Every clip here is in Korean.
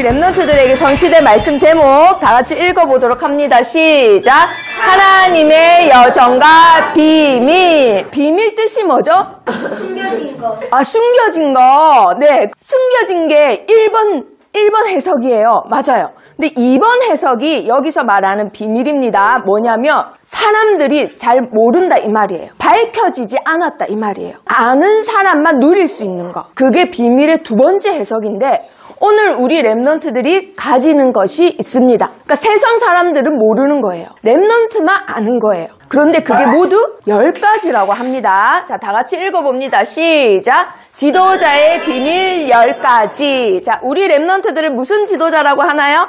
랩런트들에게 성취될 말씀 제목 다 같이 읽어보도록 합니다. 시작! 하나님의 여정과 비밀. 비밀 뜻이 뭐죠? 숨겨진 거. 숨겨진 거. 네, 숨겨진 게 1번 해석이에요. 맞아요. 근데 2번 해석이 여기서 말하는 비밀입니다. 뭐냐면 사람들이 잘 모른다 이 말이에요. 밝혀지지 않았다 이 말이에요. 아는 사람만 누릴 수 있는 거. 그게 비밀의 두 번째 해석인데 오늘 우리 랩런트들이 가지는 것이 있습니다. 그러니까 세상 사람들은 모르는 거예요. 랩런트만 아는 거예요. 그런데 그게 모두 10가지라고 합니다. 자, 다 같이 읽어봅니다. 시작! 지도자의 비밀 10가지. 자, 우리 랩런트들을 무슨 지도자라고 하나요?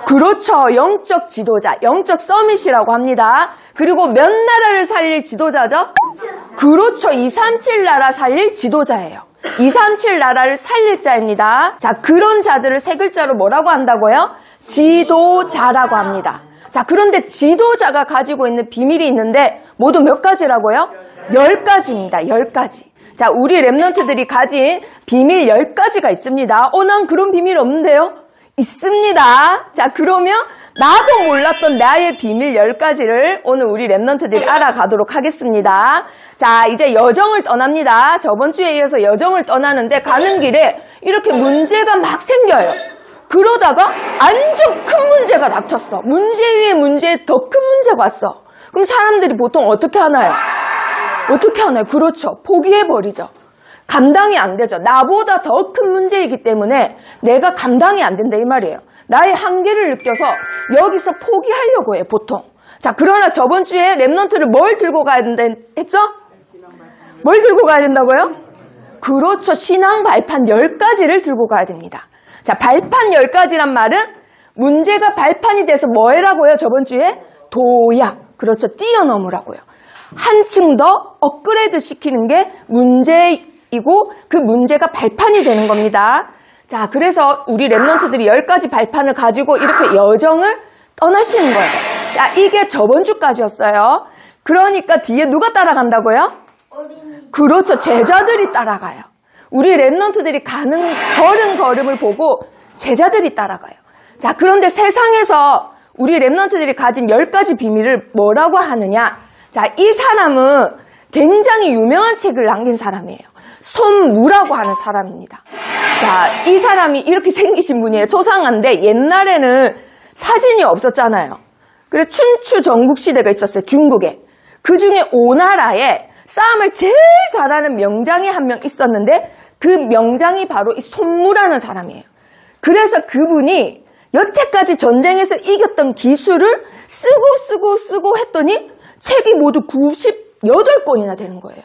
그렇죠. 영적 지도자, 영적 서밋이라고 합니다. 그리고 몇 나라를 살릴 지도자죠? 그렇죠. 237 나라 살릴 지도자예요. 237 나라를 살릴 자입니다. 자, 그런 자들을 세 글자로 뭐라고 한다고요? 지도자라고 합니다. 자, 그런데 지도자가 가지고 있는 비밀이 있는데 모두 몇 가지라고요? 10가지입니다. 10가지. 자, 우리 랩런트들이 가진 비밀 10가지가 있습니다. 난 그런 비밀 없는데요? 있습니다. 자, 그러면 나도 몰랐던 나의 비밀 10가지를 오늘 우리 랩런트들이 알아가도록 하겠습니다. 자, 이제 여정을 떠납니다. 저번 주에 이어서 여정을 떠나는데 가는 길에 이렇게 문제가 막 생겨요. 그러다가 완전 큰 문제가 닥쳤어. 문제 위에 문제에 더 큰 문제가 왔어. 그럼 사람들이 보통 어떻게 하나요? 어떻게 하나요? 그렇죠. 포기해버리죠. 감당이 안 되죠. 나보다 더 큰 문제이기 때문에 내가 감당이 안 된다 이 말이에요. 나의 한계를 느껴서 여기서 포기하려고 해요, 보통. 자, 그러나 저번 주에 랩런트를 뭘 들고 가야 된다 했죠? 뭘 들고 가야 된다고요? 그렇죠. 신앙 발판 10가지를 들고 가야 됩니다. 자, 발판 10가지란 말은 문제가 발판이 돼서 뭐 해라고요? 저번 주에? 도약. 그렇죠. 뛰어넘으라고요. 한층 더 업그레이드 시키는 게 문제이고 그 문제가 발판이 되는 겁니다. 자, 그래서 우리 랩런트들이 10가지 발판을 가지고 이렇게 여정을 떠나시는 거예요. 자, 이게 저번 주까지였어요. 그러니까 뒤에 누가 따라간다고요? 어린이. 그렇죠. 제자들이 따라가요. 우리 랩런트들이 걸은 걸음을 보고 제자들이 따라가요. 자, 그런데 세상에서 우리 랩런트들이 가진 10가지 비밀을 뭐라고 하느냐? 자, 이 사람은 굉장히 유명한 책을 남긴 사람이에요. 손무라고 하는 사람입니다. 자, 이 사람이 이렇게 생기신 분이에요. 초상화인데 옛날에는 사진이 없었잖아요. 그래서 춘추 전국시대가 있었어요. 중국에. 그 중에 오나라에 싸움을 제일 잘하는 명장이 한 명 있었는데 그 명장이 바로 이 손무라는 사람이에요. 그래서 그분이 여태까지 전쟁에서 이겼던 기술을 쓰고 했더니 책이 모두 98권이나 되는 거예요.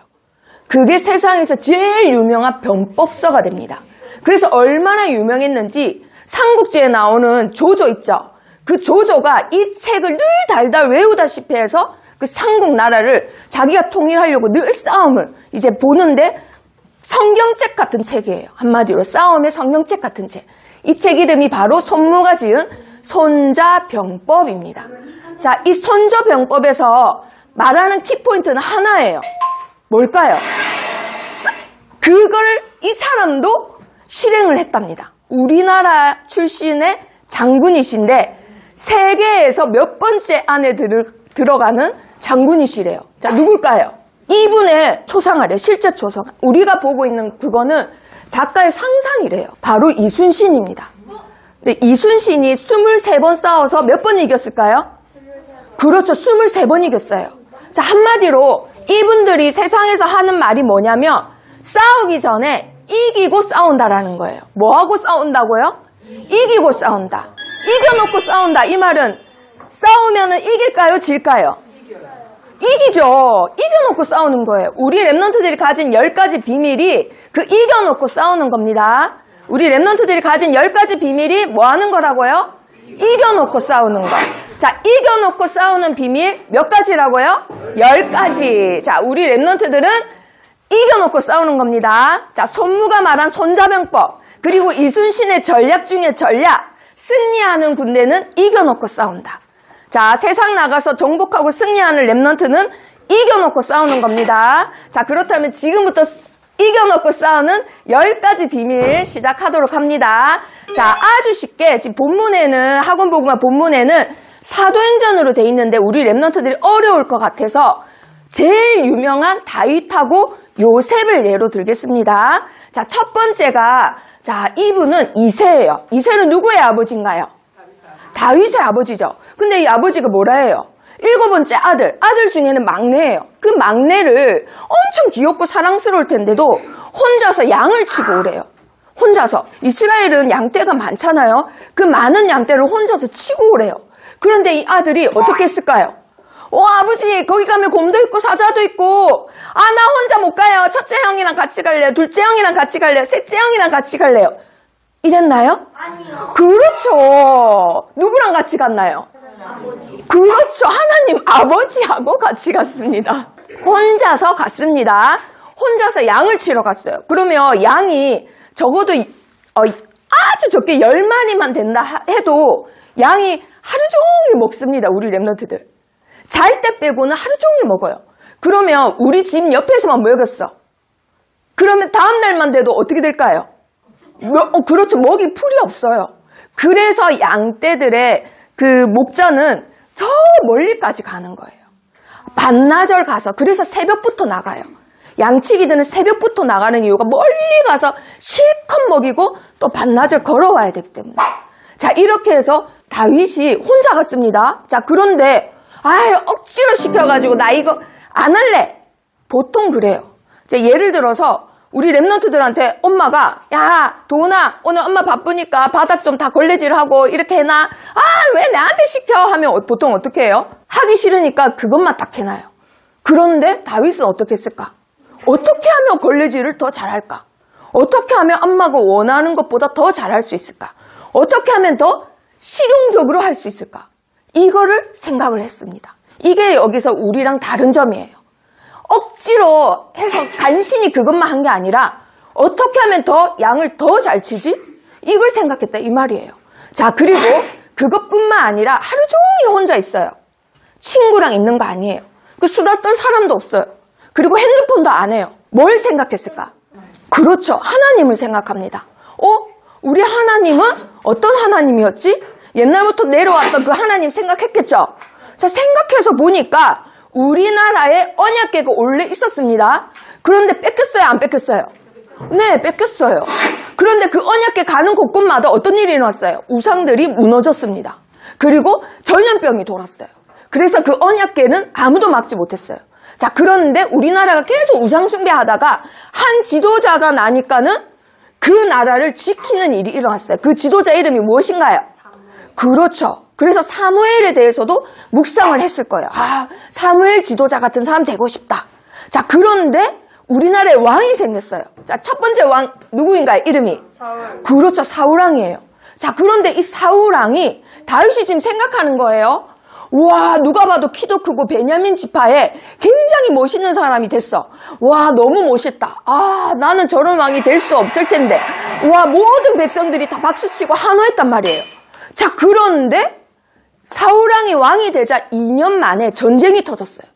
그게 세상에서 제일 유명한 병법서가 됩니다. 그래서 얼마나 유명했는지 삼국지에 나오는 조조 있죠? 그 조조가 이 책을 늘 달달 외우다시피 해서 그 삼국 나라를 자기가 통일하려고 늘 싸움을 이제 보는데 성경책 같은 책이에요. 한마디로 싸움의 성경책 같은 책. 이 책 이름이 바로 손무가 지은 손자병법입니다. 자, 이 손자병법에서 말하는 키포인트는 하나예요. 뭘까요? 그걸 이 사람도 실행을 했답니다. 우리나라 출신의 장군이신데 세계에서 몇 번째 안에 들어가는 장군이시래요. 자, 누굴까요? 이분의 초상화래요. 실제 초상화. 우리가 보고 있는 그거는 작가의 상상이래요. 바로 이순신입니다. 근데 이순신이 23번 싸워서 몇 번 이겼을까요? 그렇죠. 23번 이겼어요. 자, 한마디로 이분들이 세상에서 하는 말이 뭐냐면 싸우기 전에 이기고 싸운다라는 거예요. 뭐하고 싸운다고요? 이기고 싸운다. 이겨놓고 싸운다. 이 말은 싸우면은 이길까요? 질까요? 이기죠. 이겨놓고 싸우는 거예요. 우리 랩런트들이 가진 10가지 비밀이 그 이겨놓고 싸우는 겁니다. 우리 랩런트들이 가진 10가지 비밀이 뭐 하는 거라고요? 이겨놓고 싸우는 거. 자, 이겨놓고 싸우는 비밀 몇 가지라고요? 10가지. 자, 우리 랩런트들은 이겨놓고 싸우는 겁니다. 자, 손무가 말한 손자병법, 그리고 이순신의 전략 중에 전략. 승리하는 군대는 이겨놓고 싸운다. 자, 세상 나가서 정복하고 승리하는 랩런트는 이겨놓고 싸우는 겁니다. 자, 그렇다면 지금부터 이겨놓고 싸우는 10가지 비밀 시작하도록 합니다. 자, 아주 쉽게 지금 본문에는 학원보고만 본문에는 사도행전으로 돼 있는데 우리 랩런트들이 어려울 것 같아서 제일 유명한 다윗하고 요셉을 예로 들겠습니다. 자, 첫 번째가 자, 이분은 이새예요. 이새는 누구의 아버지인가요? 다윗의 아버지죠. 근데 이 아버지가 뭐라 해요? 7번째 아들 중에는 막내예요. 그 막내를 엄청 귀엽고 사랑스러울 텐데도 혼자서 양을 치고 오래요. 혼자서. 이스라엘은 양떼가 많잖아요. 그 많은 양떼를 혼자서 치고 오래요. 그런데 이 아들이 어떻게 했을까요? 아버지, 거기 가면 곰도 있고 사자도 있고, 나 혼자 못 가요. 첫째 형이랑 같이 갈래요. 둘째 형이랑 같이 갈래요. 셋째 형이랑 같이 갈래요. 이랬나요? 아니요. 그렇죠. 누구랑 같이 갔나요? 아버지. 그렇죠. 하나님 아버지하고 같이 갔습니다. 혼자서 갔습니다. 혼자서 양을 치러 갔어요. 그러면 양이 적어도 아주 적게 10마리만 된다 해도 양이 하루 종일 먹습니다. 우리 랩런트들. 잘 때 빼고는 하루 종일 먹어요. 그러면 우리 집 옆에서만 먹였어. 그러면 다음 날만 돼도 어떻게 될까요? 그렇죠. 먹이 풀이 없어요. 그래서 양떼들의 그 목자는 저 멀리까지 가는 거예요. 반나절 가서, 그래서 새벽부터 나가요. 양치기들은 새벽부터 나가는 이유가 멀리 가서 실컷 먹이고 또 반나절 걸어와야 되기 때문에. 자, 이렇게 해서 다윗이 혼자 갔습니다. 자, 그런데 억지로 시켜가지고 나 이거 안 할래. 보통 그래요. 자, 예를 들어서 우리 랩런트들한테 엄마가 야, 도훈아, 오늘 엄마 바쁘니까 바닥 좀 다 걸레질하고 이렇게 해놔. 왜 나한테 시켜? 하면 보통 어떻게 해요? 하기 싫으니까 그것만 딱 해놔요. 그런데 다윗은 어떻게 했을까? 어떻게 하면 걸레질을 더 잘할까? 어떻게 하면 엄마가 원하는 것보다 더 잘할 수 있을까? 어떻게 하면 더 실용적으로 할 수 있을까? 이거를 생각을 했습니다. 이게 여기서 우리랑 다른 점이에요. 억지로 해서 간신히 그것만 한 게 아니라 어떻게 하면 더 양을 더 잘 치지? 이걸 생각했다 이 말이에요. 자, 그리고 그것뿐만 아니라 하루 종일 혼자 있어요. 친구랑 있는 거 아니에요. 그 수다 떨 사람도 없어요. 그리고 핸드폰도 안 해요. 뭘 생각했을까? 그렇죠. 하나님을 생각합니다. 우리 하나님은 어떤 하나님이었지? 옛날부터 내려왔던 그 하나님 생각했겠죠? 자, 생각해서 보니까 우리나라에 언약궤가 원래 있었습니다. 그런데 뺏겼어요? 안 뺏겼어요? 네, 뺏겼어요. 그런데 그 언약궤 가는 곳곳마다 어떤 일이 일어났어요? 우상들이 무너졌습니다. 그리고 전염병이 돌았어요. 그래서 그 언약궤는 아무도 막지 못했어요. 자, 그런데 우리나라가 계속 우상 숭배하다가 한 지도자가 나니까는 그 나라를 지키는 일이 일어났어요. 그 지도자 이름이 무엇인가요? 그렇죠. 그래서 사무엘에 대해서도 묵상을 했을 거예요. 사무엘 지도자 같은 사람 되고 싶다. 자, 그런데 우리나라에 왕이 생겼어요. 자, 첫 번째 왕 누구인가요? 이름이? 사울. 그렇죠. 사울왕이에요. 자, 그런데 이 사울왕이 다윗이 지금 생각하는 거예요. 와, 누가 봐도 키도 크고 베냐민 지파에 굉장히 멋있는 사람이 됐어. 와, 너무 멋있다. 나는 저런 왕이 될 수 없을 텐데. 와, 모든 백성들이 다 박수치고 환호했단 말이에요. 자, 그런데 사울왕이 왕이 되자 2년 만에 전쟁이 터졌어요.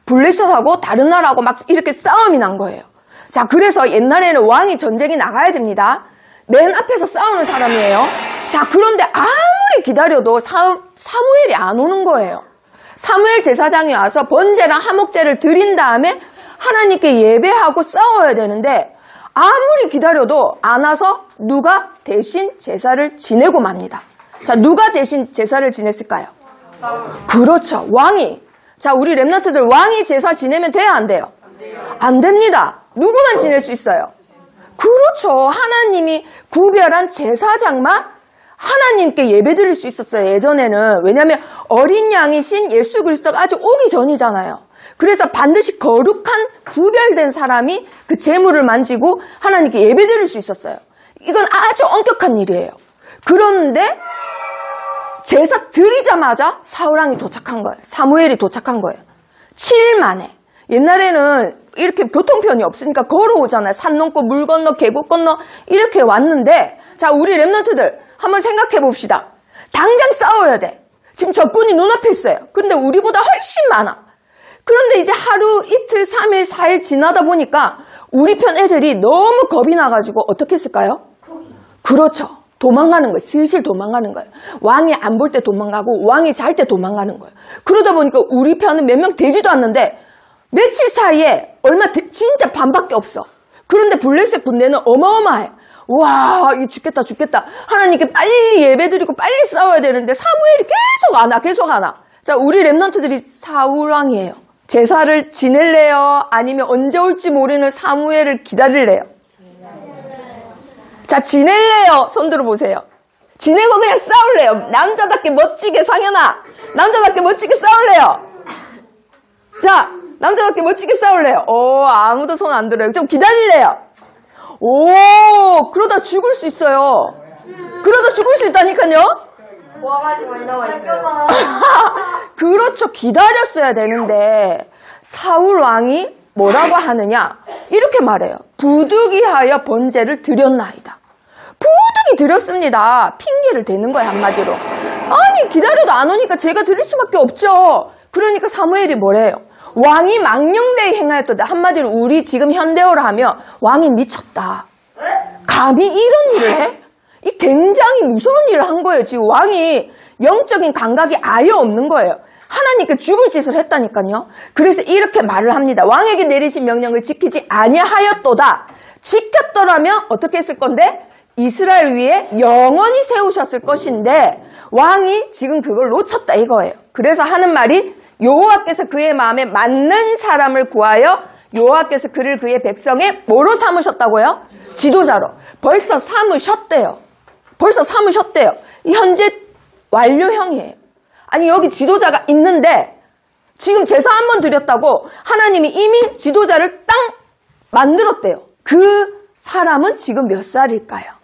블레셋하고 다른 나라하고 막 이렇게 싸움이 난 거예요. 자, 그래서 옛날에는 왕이 전쟁이 나가야 됩니다. 맨 앞에서 싸우는 사람이에요. 자, 그런데 아무리 기다려도 사무엘이 안 오는 거예요. 사무엘 제사장이 와서 번제랑 화목제를 드린 다음에 하나님께 예배하고 싸워야 되는데 아무리 기다려도 안 와서 누가 대신 제사를 지내고 맙니다. 자, 누가 대신 제사를 지냈을까요? 그렇죠. 왕이. 자, 우리 랩런트들 왕이 제사 지내면 돼요? 안 돼요? 안 됩니다. 누구만 지낼 수 있어요? 그렇죠. 하나님이 구별한 제사장만 하나님께 예배드릴 수 있었어요. 예전에는. 왜냐하면 어린 양이신 예수 그리스도가 아직 오기 전이잖아요. 그래서 반드시 거룩한 구별된 사람이 그 제물을 만지고 하나님께 예배드릴 수 있었어요. 이건 아주 엄격한 일이에요. 그런데 제사 드리자마자 사울왕이 도착한 거예요. 사무엘이 도착한 거예요. 7일 만에. 옛날에는 이렇게 교통편이 없으니까 걸어오잖아요. 산 넘고 물 건너 계곡 건너 이렇게 왔는데 자, 우리 랩런트들 한번 생각해 봅시다. 당장 싸워야 돼. 지금 적군이 눈앞에 있어요. 그런데 우리보다 훨씬 많아. 그런데 이제 하루, 이틀, 3일, 4일 지나다 보니까 우리 편 애들이 너무 겁이 나가지고 어떻게 했을까요? 그렇죠. 도망가는 거예요. 슬슬 도망가는 거예요. 왕이 안 볼 때 도망가고 왕이 잘 때 도망가는 거예요. 그러다 보니까 우리 편은 몇 명 되지도 않는데 며칠 사이에 진짜 반밖에 없어. 그런데 블레셋 군대는 어마어마해. 와, 이거 죽겠다, 죽겠다. 하나님께 빨리 예배드리고 빨리 싸워야 되는데 사무엘이 계속 안 와. 자, 우리 랩런트들이 사울왕이에요. 제사를 지낼래요? 아니면 언제 올지 모르는 사무엘을 기다릴래요? 자, 지낼래요? 손 들어보세요. 지내고 그냥 싸울래요? 남자답게 멋지게, 상현아. 남자답게 멋지게 싸울래요? 자, 남자답게 멋지게 싸울래요? 아무도 손 안 들어요. 좀 기다릴래요? 그러다 죽을 수 있어요. 그러다 죽을 수 있다니까요? 보아가지 많이 나와 있어요. 그렇죠. 기다렸어야 되는데 사울 왕이 뭐라고 하느냐? 이렇게 말해요. 부득이하여 번제를 드렸나이다. 부득이 드렸습니다. 핑계를 대는 거예요, 한마디로. 아니, 기다려도 안 오니까 제가 드릴 수밖에 없죠. 그러니까 사무엘이 뭐래요? 왕이 망령되이 행하였도다. 한마디로 우리 지금 현대어로 하면 왕이 미쳤다. 감히 이런 일을 해? 이 굉장히 무서운 일을 한 거예요. 지금 왕이 영적인 감각이 아예 없는 거예요. 하나님께 죽을 짓을 했다니까요. 그래서 이렇게 말을 합니다. 왕에게 내리신 명령을 지키지 아니하였도다. 지켰더라면 어떻게 했을 건데? 이스라엘 위에 영원히 세우셨을 것인데 왕이 지금 그걸 놓쳤다 이거예요. 그래서 하는 말이 여호와께서 그의 마음에 맞는 사람을 구하여 여호와께서 그를 그의 백성의 뭐로 삼으셨다고요? 지도자로. 벌써 삼으셨대요. 현재 완료형이에요. 아니 여기 지도자가 있는데 지금 제사 한 번 드렸다고 하나님이 이미 지도자를 딱 만들었대요. 그 사람은 지금 몇 살일까요?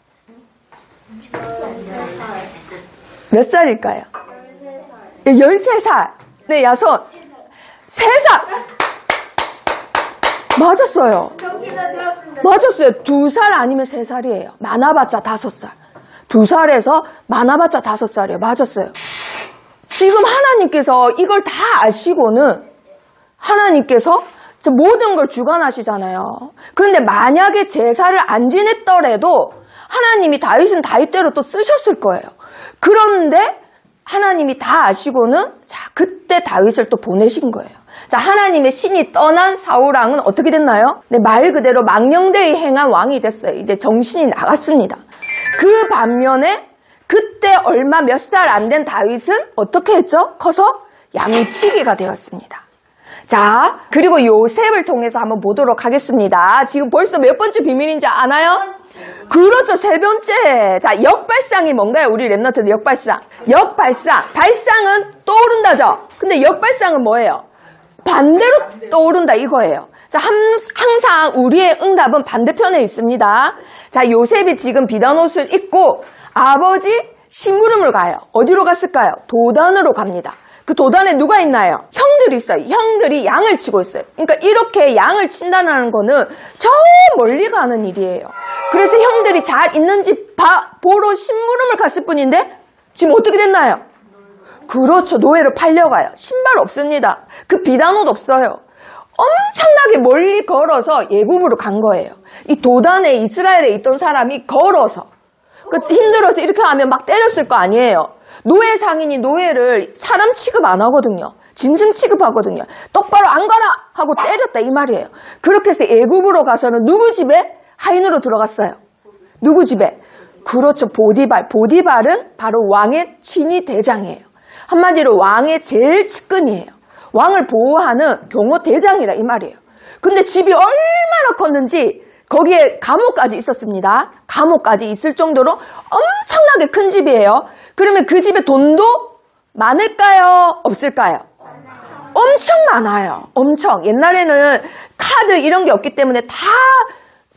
몇 살일까요? 13살. 네, 야손. 3살. 맞았어요. 맞았어요. 2살 아니면 3살이에요. 많아봤자 5살. 2살에서 많아봤자 5살이에요. 맞았어요. 지금 하나님께서 이걸 다 아시고는 하나님께서 모든 걸 주관하시잖아요. 그런데 만약에 제사를 안 지냈더라도 하나님이 다윗은 다윗대로 또 쓰셨을 거예요. 그런데 하나님이 다 아시고는 자 그때 다윗을 또 보내신 거예요. 자 하나님의 신이 떠난 사울왕은 어떻게 됐나요? 네, 말 그대로 망령되이 행한 왕이 됐어요. 이제 정신이 나갔습니다. 그 반면에 그때 얼마 몇 살 안 된 다윗은 어떻게 했죠? 커서 양치기가 되었습니다. 자 그리고 요셉을 통해서 한번 보도록 하겠습니다. 지금 벌써 몇 번째 비밀인지 아나요? 그렇죠. 3번째. 자, 역발상이 뭔가요? 우리 랩너트들 역발상. 발상은 떠오른다죠? 근데 역발상은 뭐예요? 반대로 떠오른다 이거예요. 자, 항상 우리의 응답은 반대편에 있습니다. 자, 요셉이 지금 비단 옷을 입고 아버지 심부름을 가요. 어디로 갔을까요? 도단으로 갑니다. 그 도단에 누가 있나요? 형들이 있어요. 형들이 양을 치고 있어요. 그러니까 이렇게 양을 친다는 거는 저 멀리 가는 일이에요. 그래서 형들이 잘 있는지 보러 심부름을 갔을 뿐인데 지금 어떻게 됐나요? 그렇죠. 노예로 팔려가요. 신발 없습니다. 그 비단옷 없어요. 엄청나게 멀리 걸어서 예굽으로 간 거예요. 이 도단에 이스라엘에 있던 사람이 걸어서 힘들어서 이렇게 하면 막 때렸을 거 아니에요. 노예 상인이 노예를 사람 취급 안 하거든요. 짐승 취급하거든요. 똑바로 안 가라 하고 때렸다 이 말이에요. 그렇게 해서 애굽으로 가서는 누구 집에? 하인으로 들어갔어요. 누구 집에? 그렇죠. 보디발. 보디발은 바로 왕의 친위 대장이에요. 한마디로 왕의 제일 측근이에요. 왕을 보호하는 경호 대장이라 이 말이에요. 근데 집이 얼마나 컸는지 거기에 감옥까지 있었습니다. 감옥까지 있을 정도로 엄청나게 큰 집이에요. 그러면 그 집에 돈도 많을까요? 없을까요? 엄청 많아요. 엄청. 옛날에는 카드 이런 게 없기 때문에 다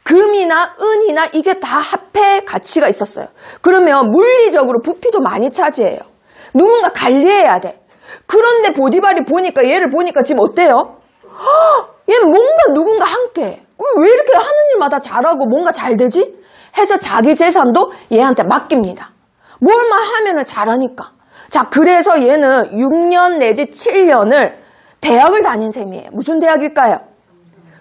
금이나 은이나 이게 다 화폐 가치가 있었어요. 그러면 물리적으로 부피도 많이 차지해요. 누군가 관리해야 돼. 그런데 보디발이 보니까 얘를 보니까 지금 어때요? 얘 뭔가 누군가 함께 해. 왜 이렇게 하는 일마다 잘하고 뭔가 잘 되지? 해서 자기 재산도 얘한테 맡깁니다. 뭘만 하면은 잘하니까. 자, 그래서 얘는 6년 내지 7년을 대학을 다닌 셈이에요. 무슨 대학일까요?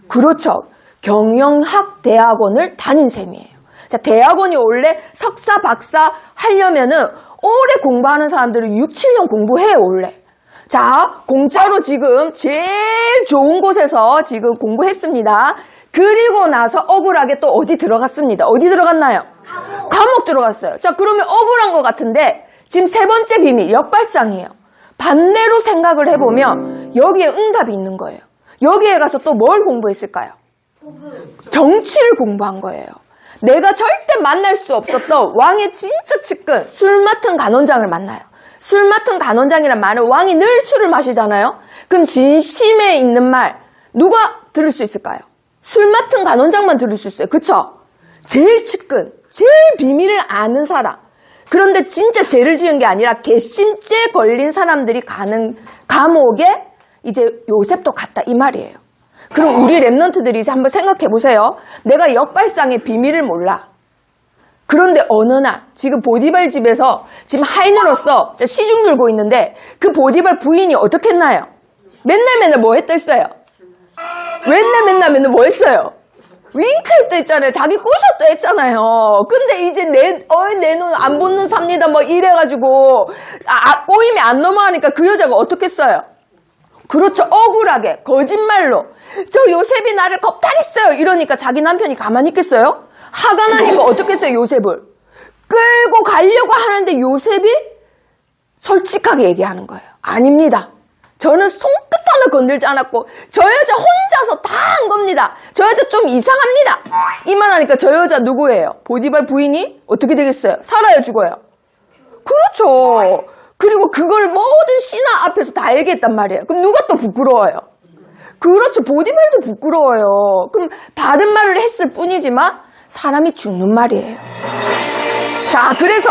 그렇죠. 경영학 대학원을 다닌 셈이에요. 자, 대학원이 원래 석사, 박사 하려면은 오래 공부하는 사람들은 6, 7년 공부해요, 원래. 자, 공짜로 지금 제일 좋은 곳에서 지금 공부했습니다. 그리고 나서 억울하게 또 어디 들어갔습니다. 어디 들어갔나요? 감옥 들어갔어요. 자, 그러면 억울한 것 같은데 지금 세 번째 비밀, 역발상이에요. 반대로 생각을 해보면 여기에 응답이 있는 거예요. 여기에 가서 또 뭘 공부했을까요? 정치를 공부한 거예요. 내가 절대 만날 수 없었던 왕의 진짜 측근, 술 맡은 간원장을 만나요. 술 맡은 간원장이란 말은 왕이 늘 술을 마시잖아요. 그럼 진심에 있는 말 누가 들을 수 있을까요? 술 맡은 간원장만 들을 수 있어요. 그쵸? 제일 측근, 제일 비밀을 아는 사람. 그런데 진짜 죄를 지은 게 아니라 괘씸죄 걸린 사람들이 가는 감옥에 이제 요셉도 갔다 이 말이에요. 그럼 우리 랩런트들이 이제 한번 생각해 보세요. 내가 역발상의 비밀을 몰라. 그런데 어느 날 지금 보디발 집에서 지금 하인으로서 시중 들고 있는데 그 보디발 부인이 어떻게 했나요? 맨날 뭐 했댔어요? 맨날 뭐 했어요? 윙크했다 했잖아요. 자기 꼬셨다 했잖아요. 근데 이제 내 눈 안 붙는 삽니다 뭐 이래가지고 꼬임이 안 넘어가니까 그 여자가 어떻게 했어요? 그렇죠. 억울하게 거짓말로 저 요셉이 나를 겁탈했어요 이러니까 자기 남편이 가만히 있겠어요? 화가 나니까 어떻게 했어요? 요셉을 끌고 가려고 하는데 요셉이 솔직하게 얘기하는 거예요. 아닙니다. 저는 손끝 하나 건들지 않았고 저 여자 혼자서 다 한 겁니다. 저 여자 좀 이상합니다. 이 말 하니까 저 여자 누구예요? 보디발 부인이 어떻게 되겠어요? 살아요? 죽어요? 그렇죠. 그리고 그걸 모든 신하 앞에서 다 얘기했단 말이에요. 그럼 누가 또 부끄러워요? 그렇죠. 보디발도 부끄러워요. 그럼 바른 말을 했을 뿐이지만 사람이 죽는 말이에요. 자, 그래서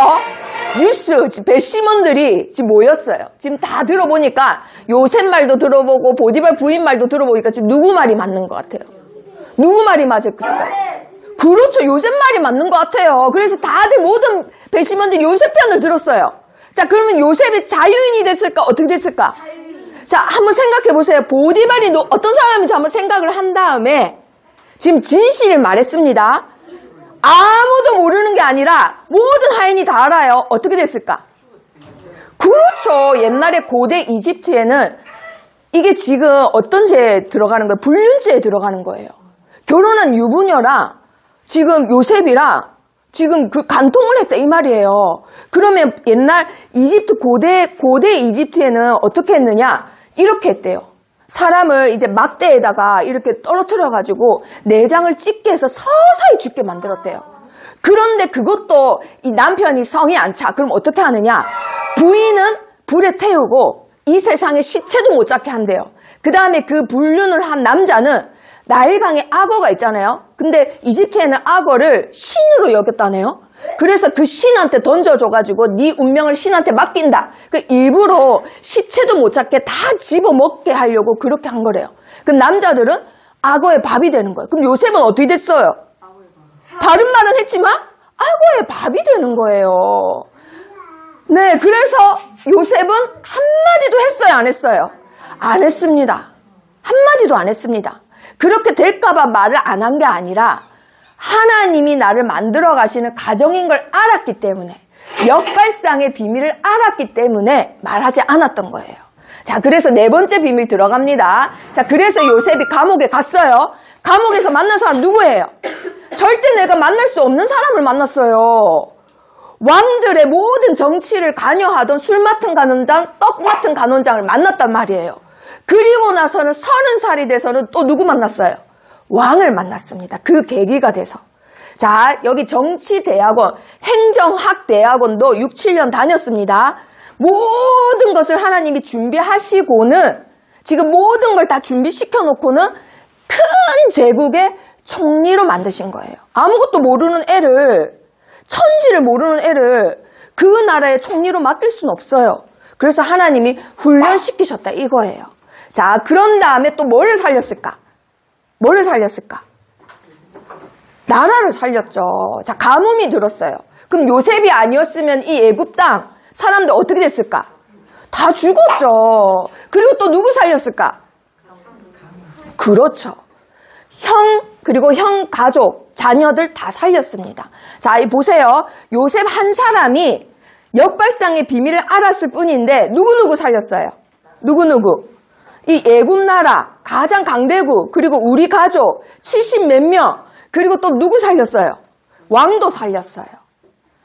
뉴스 배심원들이 지금 모였어요. 지금 다 들어보니까 요셉 말도 들어보고 보디발 부인 말도 들어보니까 지금 누구 말이 맞는 것 같아요? 누구 말이 맞을까요? 그렇죠. 요셉 말이 맞는 것 같아요. 그래서 다들 모든 배심원들이 요셉 편을 들었어요. 자, 그러면 요셉이 자유인이 됐을까? 어떻게 됐을까? 자, 한번 생각해 보세요. 보디발이 어떤 사람인지 한번 생각을 한 다음에 지금 진실을 말했습니다. 아무도 모르는 게 아니라 모든 하인이 다 알아요. 어떻게 됐을까? 그렇죠. 옛날에 고대 이집트에는 이게 지금 어떤 죄에 들어가는 거예요? 불륜죄에 들어가는 거예요. 결혼한 유부녀랑 지금 요셉이랑 지금 그 간통을 했다 이 말이에요. 그러면 옛날 이집트 고대 이집트에는 어떻게 했느냐? 이렇게 했대요. 사람을 이제 막대에다가 이렇게 떨어뜨려가지고 내장을 찢게 해서 서서히 죽게 만들었대요. 그런데 그것도 이 남편이 성이 안 차. 그럼 어떻게 하느냐? 부인은 불에 태우고 이 세상에 시체도 못 잡게 한대요. 그 다음에 그 불륜을 한 남자는 나일강에 악어가 있잖아요. 근데 이집트에는 악어를 신으로 여겼다네요. 그래서 그 신한테 던져줘가지고 네 운명을 신한테 맡긴다. 그 일부러 시체도 못 찾게 다 집어먹게 하려고 그렇게 한 거래요. 그럼 남자들은 악어의 밥이 되는 거예요. 그럼 요셉은 어떻게 됐어요? 바른 말은 했지만 악어의 밥이 되는 거예요. 네, 그래서 요셉은 한마디도 했어요? 안 했어요? 안 했습니다. 한마디도 안 했습니다. 그렇게 될까봐 말을 안 한 게 아니라 하나님이 나를 만들어 가시는 가정인 걸 알았기 때문에 역발상의 비밀을 알았기 때문에 말하지 않았던 거예요. 자, 그래서 네 번째 비밀 들어갑니다. 자, 그래서 요셉이 감옥에 갔어요. 감옥에서 만난 사람 누구예요? 절대 내가 만날 수 없는 사람을 만났어요. 왕들의 모든 정치를 관여하던 술 맡은 간원장, 떡 맡은 간원장을 만났단 말이에요. 그리고 나서는 30살이 돼서는 또 누구 만났어요? 왕을 만났습니다. 그 계기가 돼서. 자, 여기 정치대학원, 행정학대학원도 6, 7년 다녔습니다. 모든 것을 하나님이 준비하시고는 지금 모든 걸 다 준비시켜 놓고는 큰 제국의 총리로 만드신 거예요. 아무것도 모르는 애를, 천지를 모르는 애를 그 나라의 총리로 맡길 수는 없어요. 그래서 하나님이 훈련시키셨다 이거예요. 자, 그런 다음에 또 뭐를 살렸을까? 뭐를 살렸을까? 나라를 살렸죠. 자, 가뭄이 들었어요. 그럼 요셉이 아니었으면 이 애굽 땅 사람들 어떻게 됐을까? 다 죽었죠. 그리고 또 누구 살렸을까? 그렇죠. 형, 그리고 형 가족, 자녀들 다 살렸습니다. 자, 이 보세요. 요셉 한 사람이 역발상의 비밀을 알았을 뿐인데 누구 살렸어요? 누구? 이 애굽 나라, 가장 강대국, 그리고 우리 가족, 70 몇 명, 그리고 또 누구 살렸어요? 왕도 살렸어요.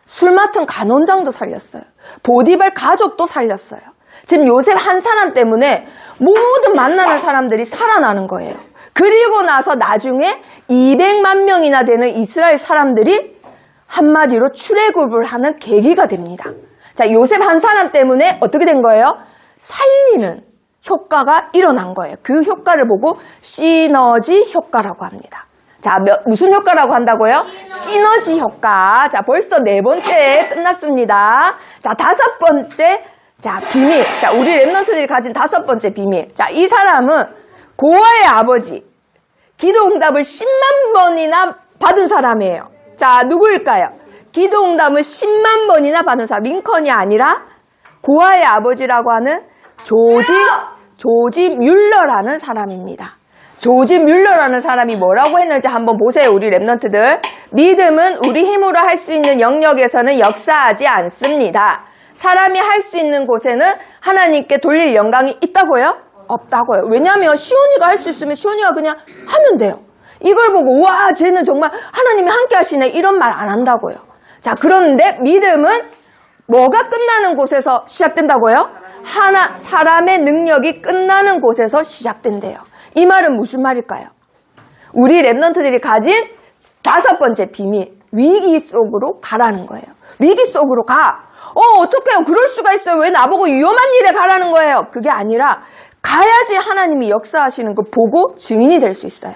술 맡은 간원장도 살렸어요. 보디발 가족도 살렸어요. 지금 요셉 한 사람 때문에 모든 만나는 사람들이 살아나는 거예요. 그리고 나서 나중에 200만 명이나 되는 이스라엘 사람들이 한마디로 출애굽을 하는 계기가 됩니다. 자, 요셉 한 사람 때문에 어떻게 된 거예요? 살리는 효과가 일어난 거예요. 그 효과를 보고 시너지 효과라고 합니다. 자, 무슨 효과라고 한다고요? 시너지 효과. 자, 벌써 4번째 끝났습니다. 자, 5번째. 자, 비밀. 자, 우리 랩런트들이 가진 5번째 비밀. 자, 이 사람은 고아의 아버지. 기도응답을 10만 번이나 받은 사람이에요. 자, 누구일까요? 기도응답을 10만 번이나 받은 사람. 링컨이 아니라 고아의 아버지라고 하는 조지 뮬러라는 사람입니다. 조지 뮬러라는 사람이 뭐라고 했는지 한번 보세요, 우리 랩런트들. 믿음은 우리 힘으로 할 수 있는 영역에서는 역사하지 않습니다. 사람이 할 수 있는 곳에는 하나님께 돌릴 영광이 있다고요? 없다고요. 왜냐하면 시온이가 할 수 있으면 시온이가 그냥 하면 돼요. 이걸 보고 와, 쟤는 정말 하나님이 함께 하시네, 이런 말 안 한다고요. 자, 그런데 믿음은 뭐가 끝나는 곳에서 시작된다고요? 사람의 능력이 끝나는 곳에서 시작된대요. 이 말은 무슨 말일까요? 우리 랩런트들이 가진 5번째 비밀, 위기 속으로 가라는 거예요. 위기 속으로 가. 어떡해요? 그럴 수가 있어요. 왜 나보고 위험한 일에 가라는 거예요? 그게 아니라 가야지 하나님이 역사하시는 걸 보고 증인이 될 수 있어요.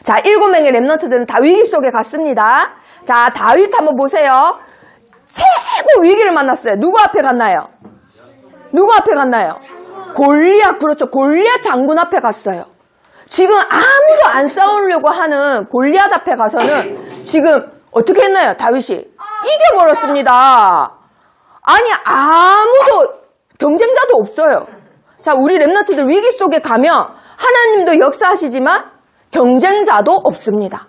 자, 7명의 랩런트들은 다 위기 속에 갔습니다. 자, 다윗 한번 보세요. 최고 위기를 만났어요. 누구 앞에 갔나요? 골리앗, 그렇죠. 골리앗 장군 앞에 갔어요. 지금 아무도 안 싸우려고 하는 골리앗 앞에 가서는 지금 어떻게 했나요? 다윗이 이겨버렸습니다. 아니, 아무도 경쟁자도 없어요. 자, 우리 랩런트들 위기 속에 가면 하나님도 역사하시지만 경쟁자도 없습니다.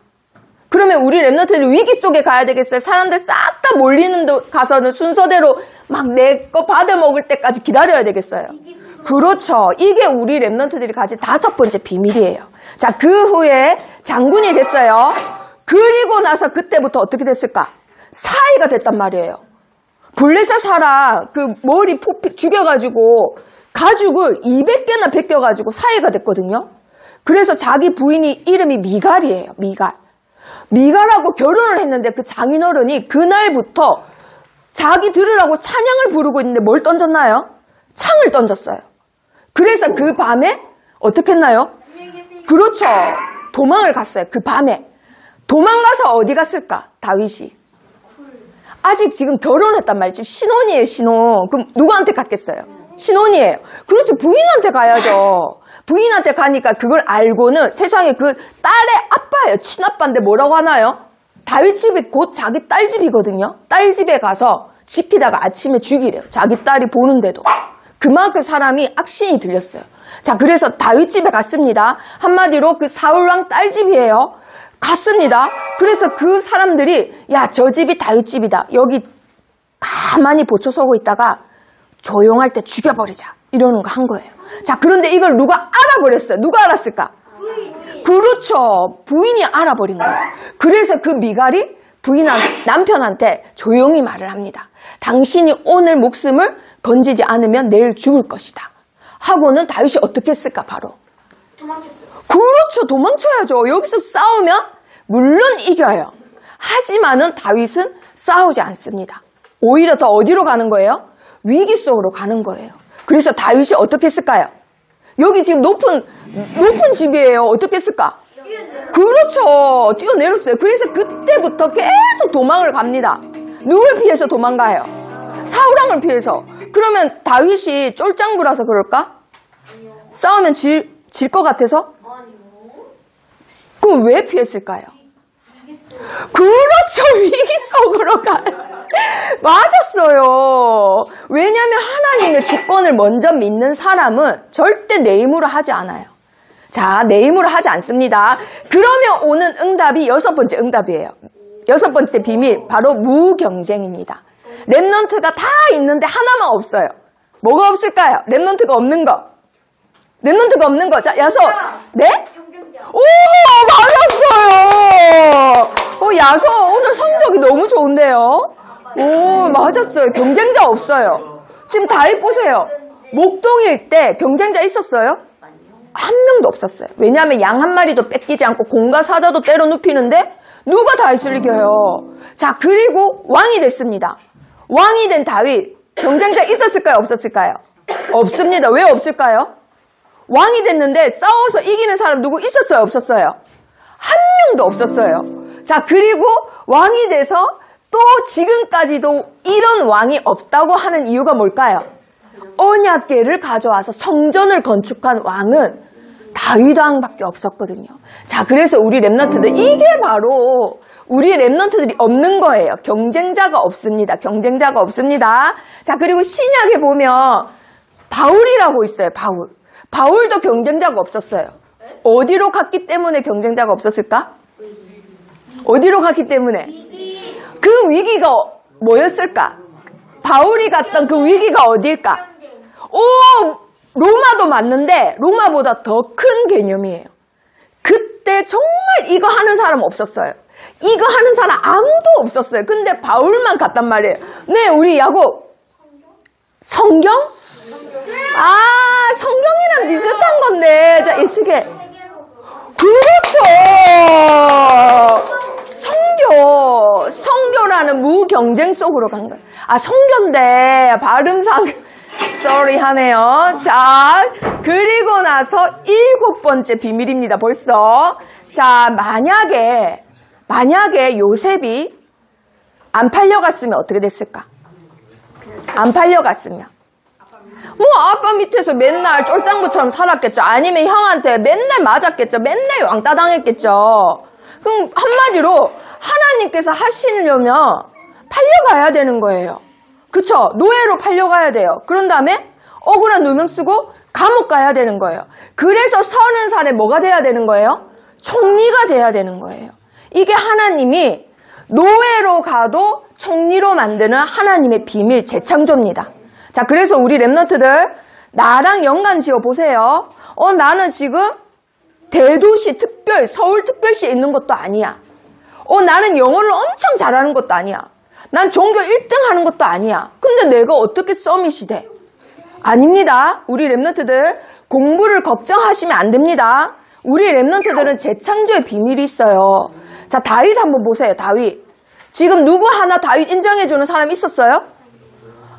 그러면 우리 랩런트들 위기 속에 가야 되겠어요? 사람들 싹 다 몰리는 데 가서는 순서대로 막 내 거 받아 먹을 때까지 기다려야 되겠어요? 그렇죠. 이게 우리 랩런트들이 가진 5번째 비밀이에요. 자, 그 후에 장군이 됐어요. 그리고 나서 그때부터 어떻게 됐을까? 사이가 됐단 말이에요. 블레셋 사람 그 머리 죽여가지고 가죽을 200개나 벗겨가지고 사이가 됐거든요. 그래서 자기 부인이 이름이 미갈이에요. 미갈하고 결혼을 했는데 그 장인어른이 그날부터 자기 들으라고 찬양을 부르고 있는데 뭘 던졌나요? 창을 던졌어요. 그래서 그 밤에 어떻게 했나요? 그렇죠. 도망을 갔어요. 그 밤에. 도망가서 어디 갔을까? 다윗이. 아직 지금 결혼했단 말이에요. 지금 신혼이에요, 신혼. 그럼 누구한테 갔겠어요? 신혼이에요. 그렇죠. 부인한테 가야죠. 부인한테 가니까 그걸 알고는 세상에 그 딸의 아빠예요. 친아빠인데 뭐라고 하나요? 다윗 집이 곧 자기 딸 집이거든요. 딸 집에 가서 지키다가 아침에 죽이래요. 자기 딸이 보는데도. 그만큼 사람이 악신이 들렸어요. 자, 그래서 다윗 집에 갔습니다. 한마디로 그 사울왕 딸 집이에요. 갔습니다. 그래서 그 사람들이 야, 저 집이 다윗 집이다. 여기 가만히 보초 서고 있다가 조용할 때 죽여버리자. 이러는 거 한 거예요. 자, 그런데 이걸 누가 알아버렸어요. 누가 알았을까? 그렇죠. 부인이 알아버린 거예요. 그래서 그 미갈이 남편한테 조용히 말을 합니다. 당신이 오늘 목숨을 건지지 않으면 내일 죽을 것이다. 하고는 다윗이 어떻게 했을까? 바로 그렇죠. 도망쳐야죠. 여기서 싸우면 물론 이겨요. 하지만은 다윗은 싸우지 않습니다. 오히려 더 어디로 가는 거예요? 위기 속으로 가는 거예요. 그래서 다윗이 어떻게 했을까요? 여기 지금 높은 집이에요. 어떻게 했을까? 그렇죠. 뛰어내렸어요. 그래서 그때부터 계속 도망을 갑니다. 누굴 피해서 도망가요? 사울왕을 피해서. 그러면 다윗이 쫄짱 부라서 그럴까? 싸우면 질 것 같아서? 그럼 왜 피했을까요? 그렇죠. 위기 속으로 가요. 맞았어요. 왜냐하면 하나님의 주권을 먼저 믿는 사람은 절대 내 힘으로 하지 않아요. 자, 내 힘으로 하지 않습니다. 그러면 오는 응답이 6번째 응답이에요. 6번째 비밀, 바로 무경쟁입니다. 랩넌트가 다 있는데 하나만 없어요. 뭐가 없을까요? 랩넌트가 없는 거. 랩넌트가 없는 거. 자, 야소. 네? 오, 맞았어요. 야소, 오늘 성적이 너무 좋은데요? 오, 맞았어요. 경쟁자 없어요. 지금 다윗 보세요. 목동일 때 경쟁자 있었어요? 한 명도 없었어요. 왜냐하면 양 한 마리도 뺏기지 않고 공과 사자도 때려 눕히는데 누가 다윗을 이겨요? 자, 그리고 왕이 됐습니다. 왕이 된 다윗, 경쟁자 있었을까요? 없었을까요? 없습니다. 왜 없을까요? 왕이 됐는데 싸워서 이기는 사람 누구 있었어요? 없었어요? 한 명도 없었어요. 자, 그리고 왕이 돼서 또 지금까지도 이런 왕이 없다고 하는 이유가 뭘까요? 언약궤를 가져와서 성전을 건축한 왕은 다윗 왕밖에 없었거든요. 자, 그래서 우리 랩넌트들, 이게 바로 우리 랩넌트들이 없는 거예요. 경쟁자가 없습니다. 경쟁자가 없습니다. 자, 그리고 신약에 보면 바울이라고 있어요. 바울도 경쟁자가 없었어요. 어디로 갔기 때문에 경쟁자가 없었을까? 어디로 갔기 때문에? 그 위기가 뭐였을까? 바울이 갔던 그 위기가 어딜까? 오, 로마도 맞는데 로마보다 더 큰 개념이에요. 그때 정말 이거 하는 사람 없었어요. 이거 하는 사람 아무도 없었어요. 근데 바울만 갔단 말이에요. 네, 우리 야곱. 성경? 아, 성경이랑 비슷한 건데. 자, 이스게. 그렇죠. 성교라는 무경쟁 속으로 간 거예요. 아, 성교인데 발음상 sorry 하네요. 자, 그리고 나서 7번째 비밀입니다. 벌써. 자, 만약에 요셉이 안 팔려갔으면 어떻게 됐을까? 안 팔려갔으면. 뭐 아빠 밑에서 맨날 쫄짱구처럼 살았겠죠. 아니면 형한테 맨날 맞았겠죠. 맨날 왕따 당했겠죠. 그럼 한마디로 하나님께서 하시려면 팔려가야 되는 거예요. 그쵸? 노예로 팔려가야 돼요. 그런 다음에 억울한 누명 쓰고 감옥 가야 되는 거예요. 그래서 30살에 뭐가 돼야 되는 거예요? 총리가 돼야 되는 거예요. 이게 하나님이 노예로 가도 총리로 만드는 하나님의 비밀 재창조입니다. 자, 그래서 우리 랩넌트들 나랑 연관 지어 보세요. 나는 지금 대도시 서울특별시에 있는 것도 아니야. 나는 영어를 엄청 잘하는 것도 아니야. 난 종교 1등 하는 것도 아니야. 근데 내가 어떻게 서밋이 돼? 아닙니다. 우리 랩넌트들 공부를 걱정하시면 안 됩니다. 우리 랩넌트들은 재창조의 비밀이 있어요. 자, 다윗 한번 보세요. 다윗. 지금 누구 하나 다윗 인정해주는 사람 있었어요?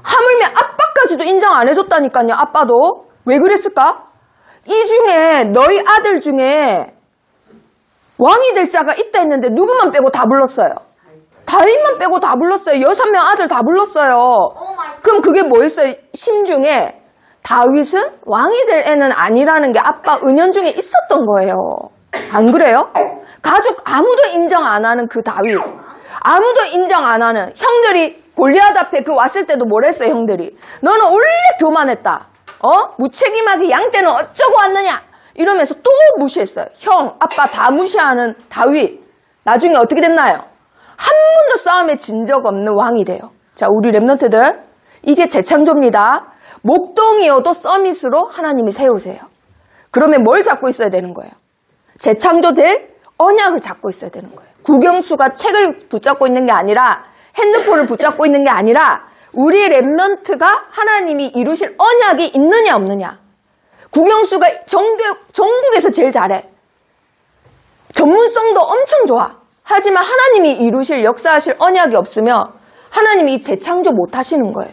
하물며 아빠까지도 인정 안 해줬다니까요. 아빠도. 왜 그랬을까? 이 중에 너희 아들 중에 왕이 될 자가 있다 했는데 누구만 빼고 다 불렀어요? 다윗만 빼고 다 불렀어요. 6명 아들 다 불렀어요. 그럼 그게 뭐였어요? 심중에 다윗은 왕이 될 애는 아니라는 게 아빠 은연중에 있었던 거예요. 안 그래요? 가족 아무도 인정 안 하는 그 다윗, 아무도 인정 안 하는 형들이 골리앗 앞에 그 왔을 때도 뭘 했어요? 형들이 너는 원래 교만했다. 무책임하게 양 떼는 어쩌고 왔느냐 이러면서 또 무시했어요. 형, 아빠 다 무시하는 다윗 나중에 어떻게 됐나요? 한 번도 싸움에 진 적 없는 왕이 돼요. 자, 우리 랩넌트들 이게 재창조입니다. 목동이어도 서밋으로 하나님이 세우세요. 그러면 뭘 잡고 있어야 되는 거예요? 재창조될 언약을 잡고 있어야 되는 거예요. 국영수가 책을 붙잡고 있는 게 아니라 핸드폰을 붙잡고 있는 게 아니라 우리 랩넌트가 하나님이 이루실 언약이 있느냐 없느냐. 국영수가 전국에서 제일 잘해. 전문성도 엄청 좋아. 하지만 하나님이 이루실 역사하실 언약이 없으면 하나님이 재창조 못 하시는 거예요.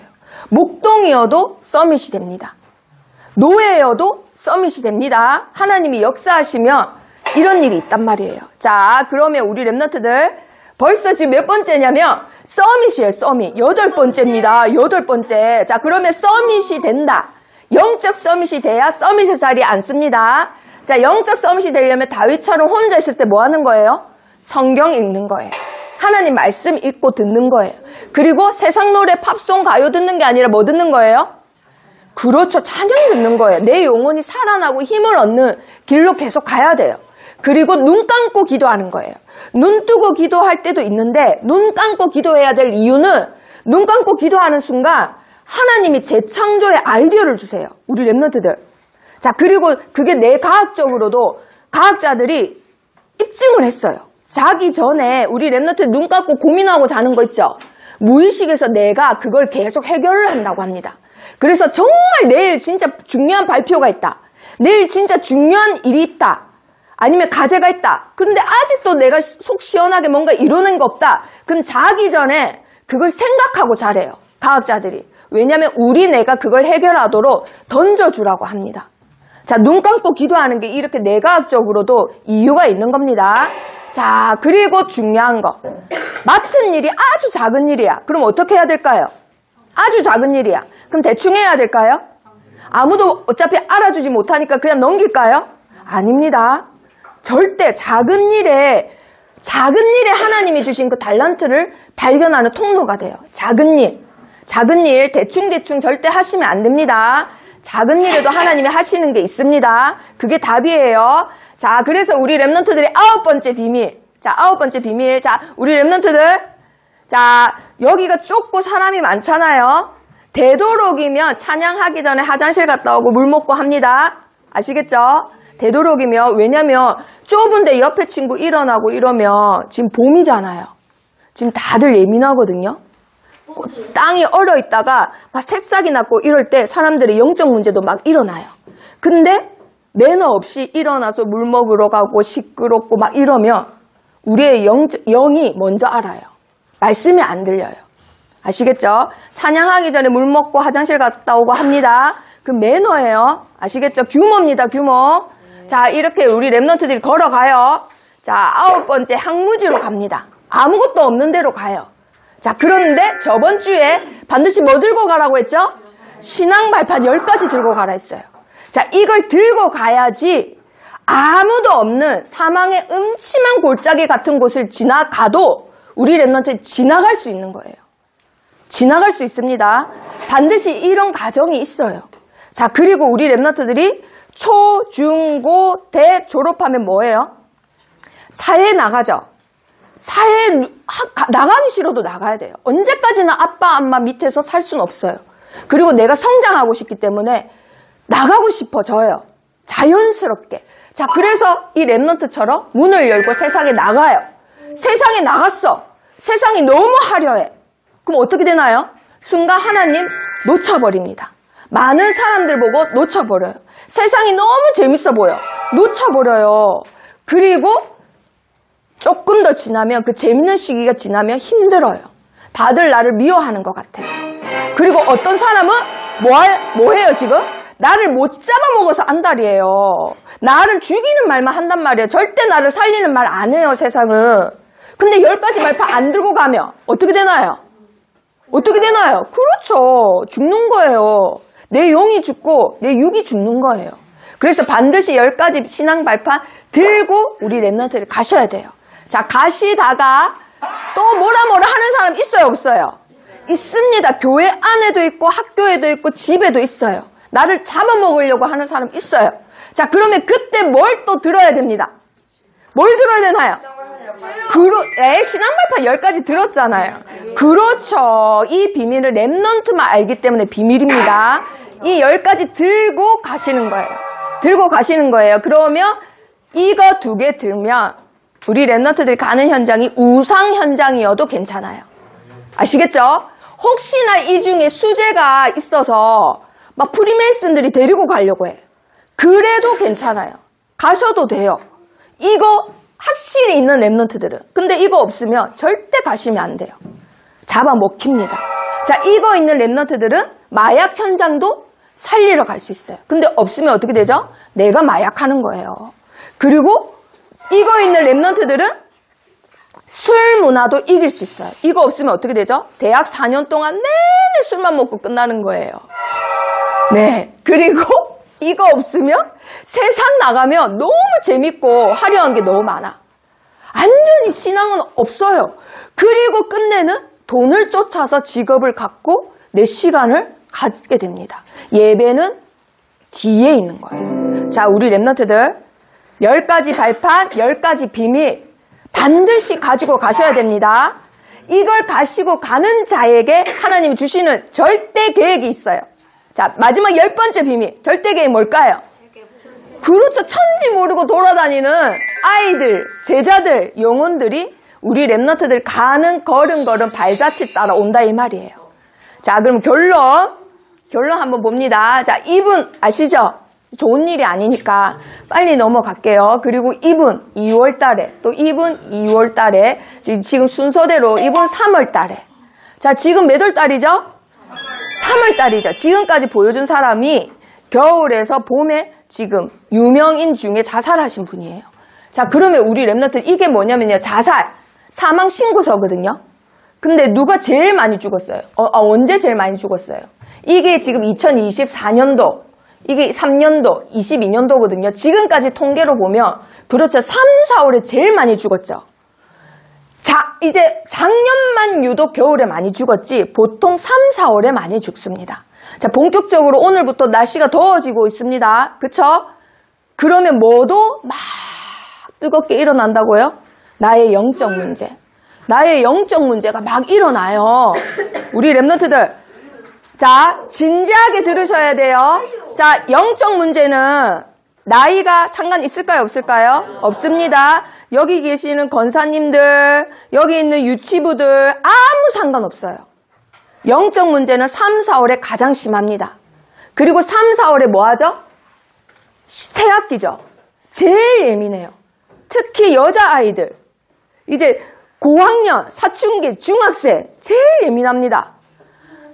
목동이어도 서밋이 됩니다. 노예여도 서밋이 됩니다. 하나님이 역사하시면 이런 일이 있단 말이에요. 자, 그러면 우리 랩넌트들 벌써 지금 몇 번째냐면 서밋이에요. 서밋. 8번째입니다. 8번째. 자, 그러면 서밋이 된다. 영적 서밋이 돼야 서밋의 자리에 앉습니다. 자, 영적 서밋이 되려면 다윗처럼 혼자 있을 때 뭐 하는 거예요? 성경 읽는 거예요. 하나님 말씀 읽고 듣는 거예요. 그리고 세상 노래, 팝송, 가요 듣는 게 아니라 뭐 듣는 거예요? 그렇죠. 찬양 듣는 거예요. 내 영혼이 살아나고 힘을 얻는 길로 계속 가야 돼요. 그리고 눈 감고 기도하는 거예요. 눈 뜨고 기도할 때도 있는데 눈 감고 기도해야 될 이유는 눈 감고 기도하는 순간 하나님이 재창조의 아이디어를 주세요. 우리 랩런트들. 자, 그리고 그게 뇌과학적으로도 과학자들이 입증을 했어요. 자기 전에 우리 랩런트 눈 감고 고민하고 자는 거 있죠? 무의식에서 내가 그걸 계속 해결을 한다고 합니다. 그래서 정말 내일 진짜 중요한 발표가 있다. 내일 진짜 중요한 일이 있다. 아니면 과제가 있다. 그런데 아직도 내가 속 시원하게 뭔가 이루는 거 없다. 그럼 자기 전에 그걸 생각하고 자래요. 과학자들이. 왜냐하면 우리 뇌가 그걸 해결하도록 던져주라고 합니다. 자, 눈 감고 기도하는 게 이렇게 뇌과학적으로도 이유가 있는 겁니다. 자, 그리고 중요한 거. 맡은 일이 아주 작은 일이야. 그럼 어떻게 해야 될까요? 아주 작은 일이야. 그럼 대충 해야 될까요? 아무도 어차피 알아주지 못하니까 그냥 넘길까요? 아닙니다. 절대 작은 일에 하나님이 주신 그 달란트를 발견하는 통로가 돼요. 작은 일 대충 절대 하시면 안 됩니다. 작은 일에도 하나님이 하시는 게 있습니다. 그게 답이에요. 자, 그래서 우리 랩런트들의 9번째 비밀. 자, 9번째 비밀. 자, 우리 랩런트들. 자, 여기가 좁고 사람이 많잖아요. 되도록이면 찬양하기 전에 화장실 갔다 오고 물 먹고 합니다. 아시겠죠? 되도록이면, 왜냐면 좁은데 옆에 친구 일어나고 이러면 지금 봄이잖아요. 지금 다들 예민하거든요. 땅이 얼어 있다가 막 새싹이 났고 이럴 때 사람들의 영적 문제도 막 일어나요. 근데 매너 없이 일어나서 물 먹으러 가고 시끄럽고 막 이러면 우리의 영이 먼저 알아요. 말씀이 안 들려요. 아시겠죠? 찬양하기 전에 물 먹고 화장실 갔다 오고 합니다. 그 매너예요. 아시겠죠? 규모입니다. 규모. 자, 이렇게 우리 랩런트들이 걸어가요. 자, 9번째 항무지로 갑니다. 아무것도 없는 데로 가요. 자, 그런데 저번 주에 반드시 뭐 들고 가라고 했죠? 신앙 발판 10가지 들고 가라 했어요. 자, 이걸 들고 가야지 아무도 없는 사망의 음침한 골짜기 같은 곳을 지나가도 우리 랩런트 지나갈 수 있는 거예요. 지나갈 수 있습니다. 반드시 이런 과정이 있어요. 자, 그리고 우리 랩런트들이 초, 중, 고, 대 졸업하면 뭐예요? 사회에 나가죠. 사회에 나가기 싫어도 나가야 돼요. 언제까지나 아빠, 엄마 밑에서 살 수는 없어요. 그리고 내가 성장하고 싶기 때문에 나가고 싶어져요. 자연스럽게. 자, 그래서 이 랩런트처럼 문을 열고 세상에 나가요. 세상에 나갔어. 세상이 너무 화려해. 그럼 어떻게 되나요? 순간 하나님 놓쳐버립니다. 많은 사람들 보고 놓쳐버려요. 세상이 너무 재밌어 보여. 놓쳐버려요. 그리고 조금 더 지나면 그 재밌는 시기가 지나면 힘들어요. 다들 나를 미워하는 것 같아요. 그리고 어떤 사람은 뭐 해요 지금? 나를 못 잡아먹어서 안달이에요. 나를 죽이는 말만 한단 말이에요. 절대 나를 살리는 말 안 해요 세상은. 근데 10가지 말파 안 들고 가면 어떻게 되나요? 어떻게 되나요? 그렇죠. 죽는 거예요. 내 영이 죽고 내 육이 죽는 거예요. 그래서 반드시 10가지 신앙 발판 들고 우리 랩런트를 가셔야 돼요. 자, 가시다가 또 뭐라 하는 사람 있어요 없어요? 있습니다. 교회 안에도 있고 학교에도 있고 집에도 있어요. 나를 잡아먹으려고 하는 사람 있어요. 자, 그러면 그때 뭘 또 들어야 됩니다. 뭘 들어야 되나요? 신앙 발판 10가지 들었잖아요. 그렇죠. 이 비밀을 랩런트만 알기 때문에 비밀입니다. 이 10가지 들고 가시는 거예요. 들고 가시는 거예요. 그러면 이거 2개 들면 우리 랩런트들이 가는 현장이 우상 현장이어도 괜찮아요. 아시겠죠? 혹시나 이 중에 수재가 있어서 막 프리메이슨들이 데리고 가려고 해. 그래도 괜찮아요. 가셔도 돼요. 이거 확실히 있는 랩런트들은. 근데 이거 없으면 절대 가시면 안 돼요. 잡아먹힙니다. 자, 이거 있는 랩런트들은 마약 현장도 살리러 갈 수 있어요. 근데 없으면 어떻게 되죠? 내가 마약하는 거예요. 그리고 이거 있는 랩런트들은 술 문화도 이길 수 있어요. 이거 없으면 어떻게 되죠? 대학 4년 동안 내내 술만 먹고 끝나는 거예요. 네. 그리고 이거 없으면 세상 나가면 너무 재밌고 화려한 게 너무 많아. 완전히 신앙은 없어요. 그리고 끝내는 돈을 쫓아서 직업을 갖고 내 시간을 갖게 됩니다. 예배는 뒤에 있는 거예요. 자, 우리 랩런트들 10가지 발판, 10가지 비밀 반드시 가지고 가셔야 됩니다. 이걸 가지고 가는 자에게 하나님이 주시는 절대 계획이 있어요. 자, 마지막 10번째 비밀. 절대 계획 뭘까요? 그렇죠. 천지 모르고 돌아다니는 아이들, 제자들, 영혼들이 우리 랩런트들 가는 걸음걸음 발자취 따라 온다 이 말이에요. 자, 그럼 결론 한번 봅니다. 자, 이분 아시죠? 좋은 일이 아니니까 빨리 넘어갈게요. 그리고 이분 2월 달에, 또 이분 2월 달에, 지금 순서대로 이분 3월 달에. 자, 지금 몇 월 달이죠? 3월 달이죠. 지금까지 보여준 사람이 겨울에서 봄에 지금 유명인 중에 자살하신 분이에요. 자, 그러면 우리 랩런트 이게 뭐냐면요. 자살, 사망 신고서거든요. 근데 누가 제일 많이 죽었어요? 언제 제일 많이 죽었어요? 이게 지금 2024년도, 이게 3년도, 22년도거든요. 지금까지 통계로 보면 그렇죠. 3, 4월에 제일 많이 죽었죠. 자, 이제 작년만 유독 겨울에 많이 죽었지 보통 3, 4월에 많이 죽습니다. 자, 본격적으로 오늘부터 날씨가 더워지고 있습니다. 그쵸? 그러면 뭐도 막 뜨겁게 일어난다고요? 나의 영적 문제. 나의 영적 문제가 막 일어나요. 우리 랩런트들. 자, 진지하게 들으셔야 돼요. 자, 영적 문제는 나이가 상관 있을까요? 없을까요? 없습니다. 여기 계시는 권사님들, 여기 있는 유치부들 아무 상관없어요. 영적 문제는 3, 4월에 가장 심합니다. 그리고 3, 4월에 뭐 하죠? 새학기죠. 제일 예민해요. 특히 여자아이들. 이제 고학년, 사춘기, 중학생 제일 예민합니다.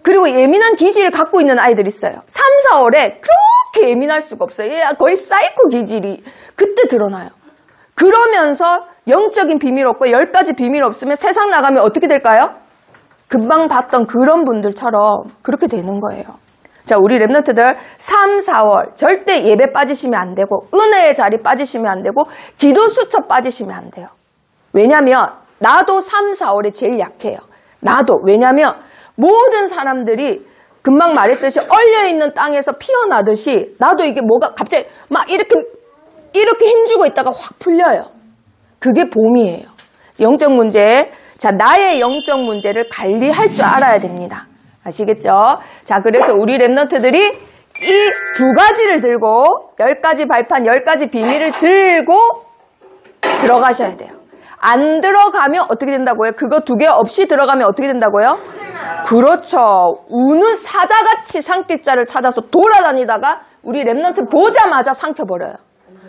그리고 예민한 기질을 갖고 있는 아이들이 있어요. 3, 4월에 그렇게 예민할 수가 없어요. 거의 사이코 기질이 그때 드러나요. 그러면서 영적인 비밀 없고 10가지 비밀 없으면 세상 나가면 어떻게 될까요? 금방 봤던 그런 분들처럼 그렇게 되는 거예요. 자, 우리 랩런트들 3, 4월 절대 예배 빠지시면 안 되고 은혜의 자리 빠지시면 안 되고 기도 수첩 빠지시면 안 돼요. 왜냐면 나도 3, 4월에 제일 약해요. 나도. 왜냐면 모든 사람들이 금방 말했듯이 얼려있는 땅에서 피어나듯이 나도 이게 뭐가 갑자기 막 이렇게 힘주고 있다가 확 풀려요. 그게 봄이에요. 영적 문제. 자, 나의 영적 문제를 관리할 줄 알아야 됩니다. 아시겠죠? 자, 그래서 우리 랩런트들이 이 두 가지를 들고 10가지 발판, 10가지 비밀을 들고 들어가셔야 돼요. 안 들어가면 어떻게 된다고요? 그거 두 개 없이 들어가면 어떻게 된다고요? 그렇죠. 우는 사자같이 삼킬자를 찾아서 돌아다니다가 우리 랩런트 보자마자 삼켜버려요.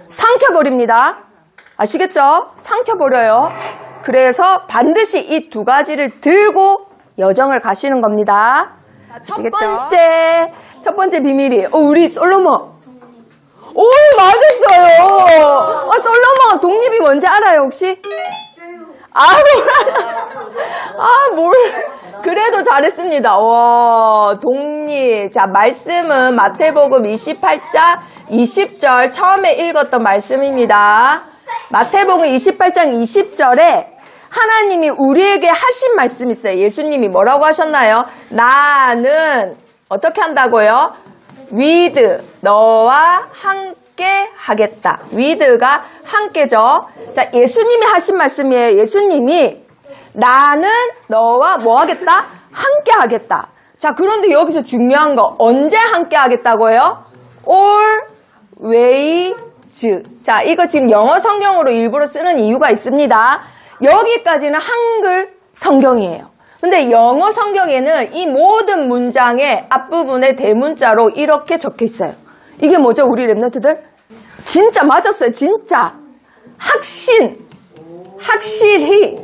삼켜버립니다. 아시겠죠? 삼켜버려요. 그래서 반드시 이 두 가지를 들고 여정을 가시는 겁니다. 아시겠죠? 첫 번째 비밀이 우리 솔로몬. 오, 맞았어요. 솔로몬 독립이 뭔지 알아요, 혹시? 그래도 잘했습니다. 와, 독립. 자, 말씀은 마태복음 28장 20절 처음에 읽었던 말씀입니다. 마태복음 28장 20절에 하나님이 우리에게 하신 말씀이 있어요. 예수님이 뭐라고 하셨나요? 나는 어떻게 한다고요? with 너와 함께 하겠다. with가 함께죠. 자, 예수님이 하신 말씀이에요. 예수님이 나는 너와 뭐 하겠다? 함께 하겠다. 자, 그런데 여기서 중요한 거 언제 함께 하겠다고요? always. 자, 이거 지금 영어 성경으로 일부러 쓰는 이유가 있습니다. 여기까지는 한글 성경이에요. 근데 영어 성경에는 이 모든 문장의 앞부분에 대문자로 이렇게 적혀 있어요. 이게 뭐죠, 우리 랩런트들? 진짜 맞았어요, 진짜. 확실히.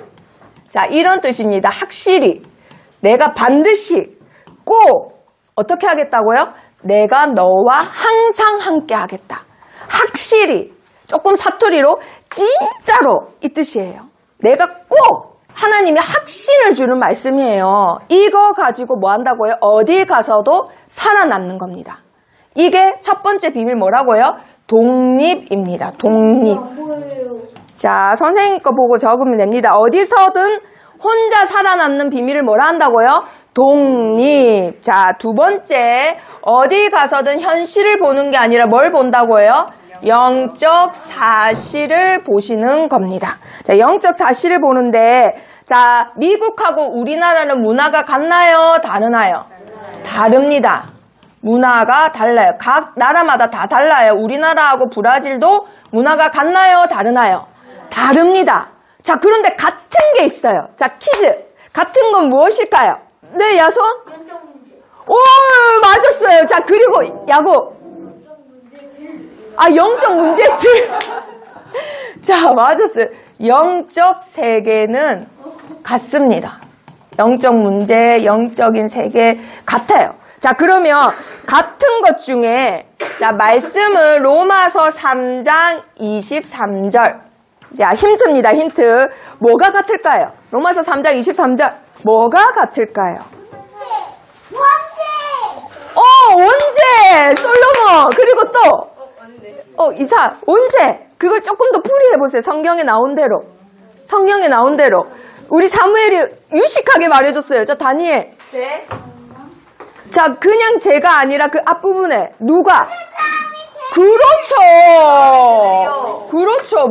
자, 이런 뜻입니다. 확실히. 내가 반드시 꼭 어떻게 하겠다고요? 내가 너와 항상 함께 하겠다. 확실히. 조금 사투리로 진짜로 이 뜻이에요. 내가 꼭 하나님이 확신을 주는 말씀이에요. 이거 가지고 뭐 한다고요? 어딜 가서도 살아남는 겁니다. 이게 첫 번째 비밀 뭐라고요? 독립입니다. 독립. 자, 선생님 거 보고 적으면 됩니다. 어디서든 혼자 살아남는 비밀을 뭐라 한다고요? 독립. 자, 두 번째, 어디 가서든 현실을 보는 게 아니라 뭘 본다고요? 영적 사실을 보시는 겁니다. 자, 영적 사실을 보는데, 자, 미국하고 우리나라는 문화가 같나요? 다르나요? 다릅니다. 문화가 달라요. 각 나라마다 다 달라요. 우리나라하고 브라질도 문화가 같나요? 다르나요? 다릅니다. 자, 그런데 같은 게 있어요. 자, 퀴즈. 같은 건 무엇일까요? 네, 야손? 오, 맞았어요. 자, 그리고 야구. 아, 영적 문제들. 자, 맞았어요. 영적 세계는 같습니다. 영적 문제, 영적인 세계 같아요. 자, 그러면 같은 것 중에 자, 말씀을 로마서 3장 23절. 자, 힌트입니다. 힌트. 뭐가 같을까요? 로마서 3장 23절. 뭐가 같을까요? 원죄! 솔로몬! 그리고 또 이사 원죄! 그걸 조금 더 풀이해보세요. 성경에 나온 대로. 성경에 나온 대로. 우리 사무엘이 유식하게 말해줬어요. 자, 다니엘. 네. 자, 그냥 제가 아니라 그 앞부분에 누가? 그렇죠. 그렇죠.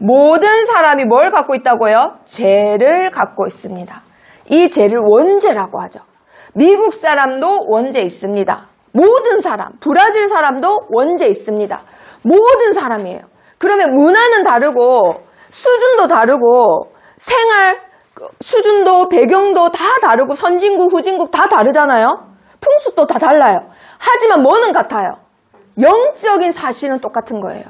모든 사람이 뭘 갖고 있다고요? 죄를 갖고 있습니다. 이 죄를 원죄라고 하죠. 미국 사람도 원죄 있습니다. 모든 사람, 브라질 사람도 원죄 있습니다. 모든 사람이에요. 그러면 문화는 다르고 수준도 다르고 생활 수준도 배경도 다 다르고 선진국 후진국 다 다르잖아요. 풍습도 다 달라요. 하지만 뭐는 같아요? 영적인 사실은 똑같은 거예요.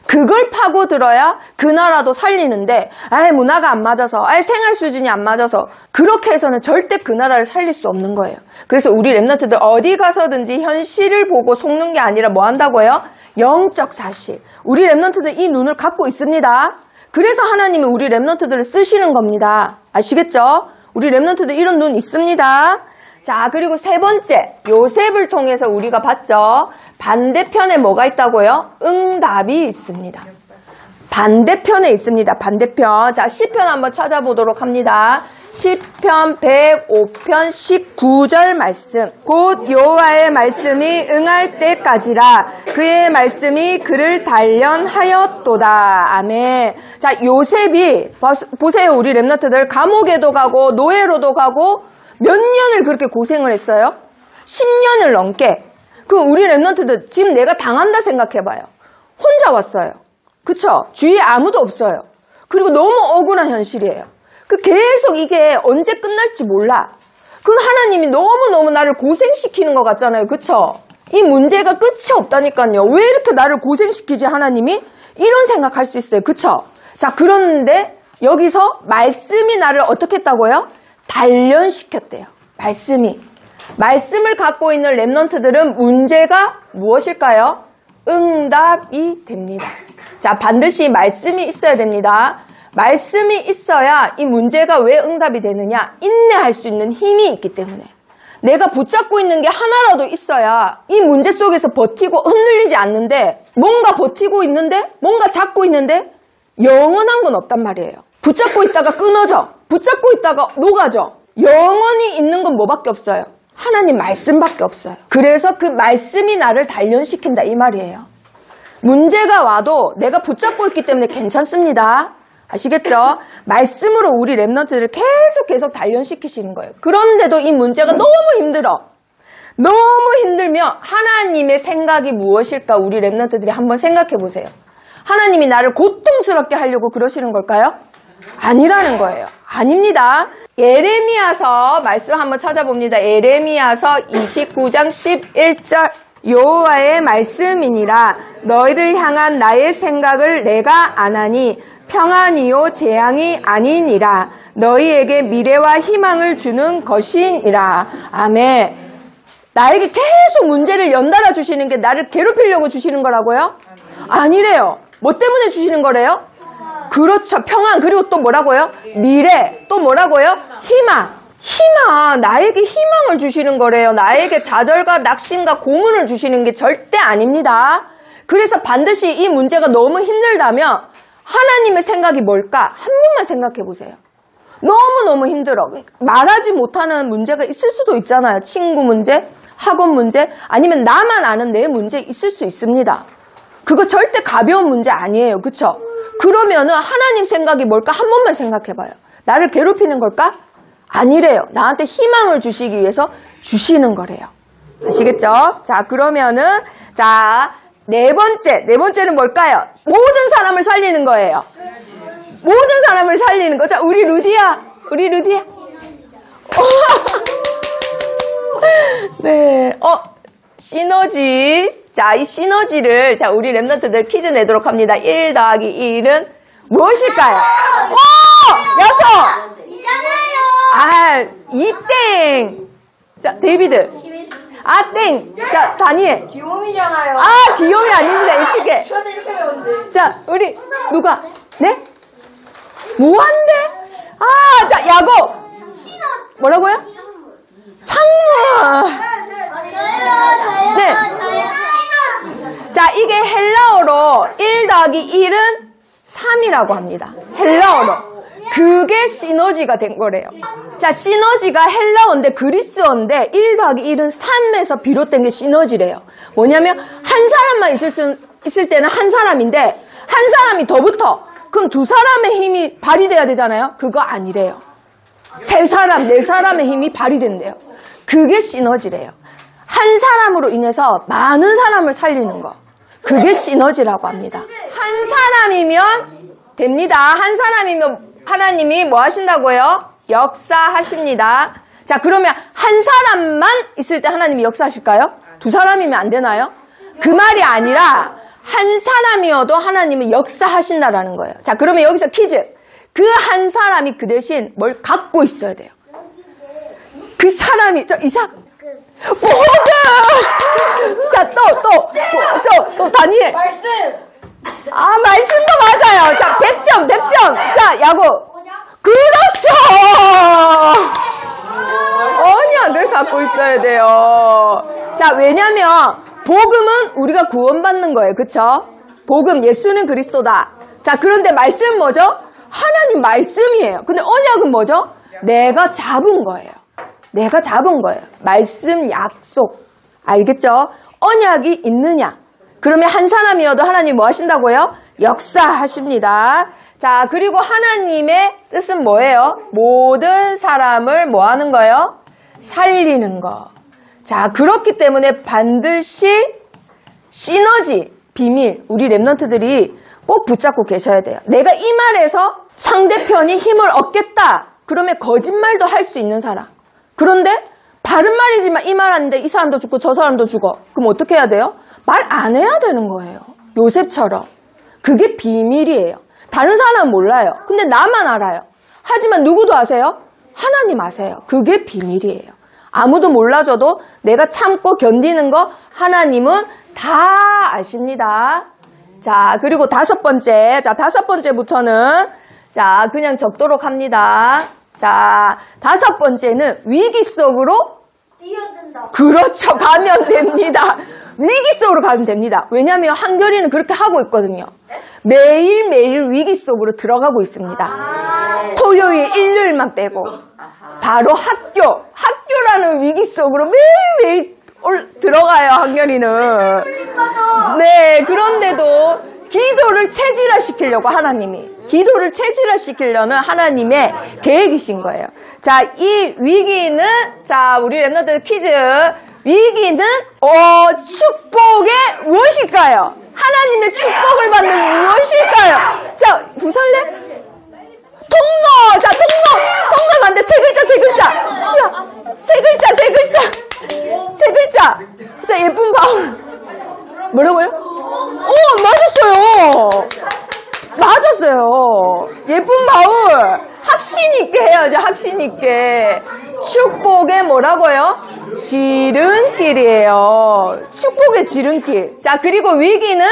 그걸 파고들어야 그 나라도 살리는데 문화가 안 맞아서 생활 수준이 안 맞아서 그렇게 해서는 절대 그 나라를 살릴 수 없는 거예요. 그래서 우리 랩런트들 어디 가서든지 현실을 보고 속는 게 아니라 뭐 한다고요? 영적 사실. 우리 랩런트들 이 눈을 갖고 있습니다. 그래서 하나님이 우리 랩런트들을 쓰시는 겁니다. 아시겠죠? 우리 랩런트들 이런 눈 있습니다. 자, 그리고 세 번째, 요셉을 통해서 우리가 봤죠. 반대편에 뭐가 있다고요? 응답이 있습니다. 반대편에 있습니다. 반대편. 자, 시편 한번 찾아보도록 합니다. 시편 105편 19절 말씀. 곧 여호와의 말씀이 응할 때까지라 그의 말씀이 그를 단련하였도다. 아멘. 자, 요셉이 보세요. 우리 랩런트들 감옥에도 가고 노예로도 가고 몇 년을 그렇게 고생을 했어요? 10년을 넘게. 그럼 우리 랩런트들 지금 내가 당한다 생각해봐요. 혼자 왔어요. 그쵸? 주위에 아무도 없어요. 그리고 너무 억울한 현실이에요. 계속 이게 언제 끝날지 몰라. 그건 하나님이 너무너무 나를 고생시키는 것 같잖아요. 그쵸? 이 문제가 끝이 없다니까요. 왜 이렇게 나를 고생시키지 하나님이? 이런 생각할 수 있어요. 그쵸? 자, 그런데 여기서 말씀이 나를 어떻게 했다고요? 단련시켰대요. 말씀을 갖고 있는 랩런트들은 문제가 무엇일까요? 응답이 됩니다. 자, 반드시 말씀이 있어야 됩니다. 말씀이 있어야 이 문제가 왜 응답이 되느냐? 인내할 수 있는 힘이 있기 때문에. 내가 붙잡고 있는 게 하나라도 있어야 이 문제 속에서 버티고 흔들리지 않는데 뭔가 버티고 있는데 뭔가 잡고 있는데 영원한 건 없단 말이에요. 붙잡고 있다가 끊어져. 붙잡고 있다가 녹아져. 영원히 있는 건 뭐밖에 없어요? 하나님 말씀밖에 없어요. 그래서 그 말씀이 나를 단련시킨다 이 말이에요. 문제가 와도 내가 붙잡고 있기 때문에 괜찮습니다. 아시겠죠? 말씀으로 우리 랩런트들을 계속 단련시키시는 거예요. 그런데도 이 문제가 너무 힘들어. 너무 힘들면 하나님의 생각이 무엇일까? 우리 랩런트들이 한번 생각해 보세요. 하나님이 나를 고통스럽게 하려고 그러시는 걸까요? 아니라는 거예요. 아닙니다. 예레미야서 말씀 한번 찾아봅니다. 예레미야서 29장 11절. 여호와의 말씀이니라 너희를 향한 나의 생각을 내가 아나니 평안이요 재앙이 아니니라 너희에게 미래와 희망을 주는 것이니라. 아멘. 나에게 계속 문제를 연달아 주시는 게 나를 괴롭히려고 주시는 거라고요? 아니래요. 뭐 때문에 주시는 거래요? 그렇죠. 평안. 그리고 또 뭐라고요? 미래. 또 뭐라고요? 희망. 나에게 희망을 주시는 거래요. 나에게 좌절과 낙심과 고문을 주시는 게 절대 아닙니다. 그래서 반드시 이 문제가 너무 힘들다면 하나님의 생각이 뭘까? 한 번만 생각해 보세요. 너무너무 힘들어. 말하지 못하는 문제가 있을 수도 있잖아요. 친구 문제, 학원 문제, 아니면 나만 아는 내 문제 있을 수 있습니다. 그거 절대 가벼운 문제 아니에요. 그쵸? 그러면은 하나님 생각이 뭘까? 한 번만 생각해 봐요. 나를 괴롭히는 걸까? 아니래요. 나한테 희망을 주시기 위해서 주시는 거래요. 아시겠죠? 자, 그러면은, 자, 네 번째는 뭘까요? 모든 사람을 살리는 거예요. 모든 사람을 살리는 거. 자, 우리 루디야. 네, 시너지. 자, 이 시너지를, 자, 우리 랩런트들 퀴즈 내도록 합니다. 1 더하기 1은 무엇일까요? 오! 6! 이잖아요. 2땡. 자, 데이비드. 땡. 자, 다니엘. 귀요미잖아요. 귀요미 아닙니다. 일식에. 저한테 이렇게 배웠는데. 자, 우리, 누가? 네? 뭐한데? 자, 야곱. 뭐라고요? 창문. 네. 자, 이게 헬라어로 1 더하기 1은 3이라고 합니다. 헬라어로. 그게 시너지가 된 거래요. 자, 시너지가 헬라어인데 그리스어인데 1 더하기 1은 3에서 비롯된 게 시너지래요. 뭐냐면 한 사람만 있을 때는 한 사람인데 한 사람이 더 붙어. 그럼 두 사람의 힘이 발휘돼야 되잖아요. 그거 아니래요. 세 사람, 네 사람의 힘이 발휘된대요. 그게 시너지래요. 한 사람으로 인해서 많은 사람을 살리는 거. 그게 시너지라고 합니다. 한 사람이면 됩니다. 한 사람이면 하나님이 뭐 하신다고요? 역사하십니다. 자, 그러면 한 사람만 있을 때 하나님이 역사하실까요? 두 사람이면 안 되나요? 그 말이 아니라 한 사람이어도 하나님이 역사하신다라는 거예요. 자, 그러면 여기서 퀴즈. 그 한 사람이 그 대신 뭘 갖고 있어야 돼요. 그 사람이, 이삭. 보드! 자, 또, 다니엘. 말씀. 말씀도 맞아요. 자, 100점. 자, 야구. 그렇죠! 언약을 갖고 있어야 돼요. 자, 왜냐면, 복음은 우리가 구원받는 거예요. 그쵸? 복음, 예수는 그리스도다. 자, 그런데 말씀은 뭐죠? 하나님 말씀이에요. 근데 언약은 뭐죠? 내가 잡은 거예요. 말씀, 약속. 알겠죠? 언약이 있느냐? 그러면 한 사람이어도 하나님 뭐 하신다고요? 역사하십니다. 자, 그리고 하나님의 뜻은 뭐예요? 모든 사람을 뭐 하는 거예요? 살리는 거. 자, 그렇기 때문에 반드시 시너지, 비밀, 우리 랩런트들이 꼭 붙잡고 계셔야 돼요. 내가 이 말에서 상대편이 힘을 얻겠다. 그러면 거짓말도 할 수 있는 사람. 그런데 바른 말이지만 이 말 하는데 이 사람도 죽고 저 사람도 죽어. 그럼 어떻게 해야 돼요? 말 안 해야 되는 거예요. 요셉처럼. 그게 비밀이에요. 다른 사람은 몰라요. 근데 나만 알아요. 하지만 누구도 아세요? 하나님 아세요. 그게 비밀이에요. 아무도 몰라줘도 내가 참고 견디는 거 하나님은 다 아십니다. 자, 그리고 5번째. 자, 5번째부터는 자, 그냥 적도록 합니다. 자, 5번째는 위기 속으로 뛰어든다. 그렇죠. 가면 됩니다. 위기 속으로 가면 됩니다. 왜냐하면 한결이는 그렇게 하고 있거든요. 매일매일 위기 속으로 들어가고 있습니다. 토요일, 일요일만 빼고. 바로 학교라는 위기 속으로 매일매일 들어가요, 한결이는. 네, 그런데도 기도를 체질화시키려고 기도를 체질화시키려는 하나님의 계획이신 거예요. 자, 이 위기는, 자, 우리 랩런트 퀴즈. 위기는, 축복의 무엇일까요? 하나님의 축복을 받는 무엇일까요? 자, 부설래? 통로! 자, 통로면 안 돼. 세 글자. 시야. 세 글자. 자, 예쁜 바울. 뭐라고요? 맞았어요. 예쁜 바울. 확신 있게 해야죠. 확신 있게. 축복의 뭐라고요? 지름길이에요. 축복의 지름길. 자, 그리고 위기는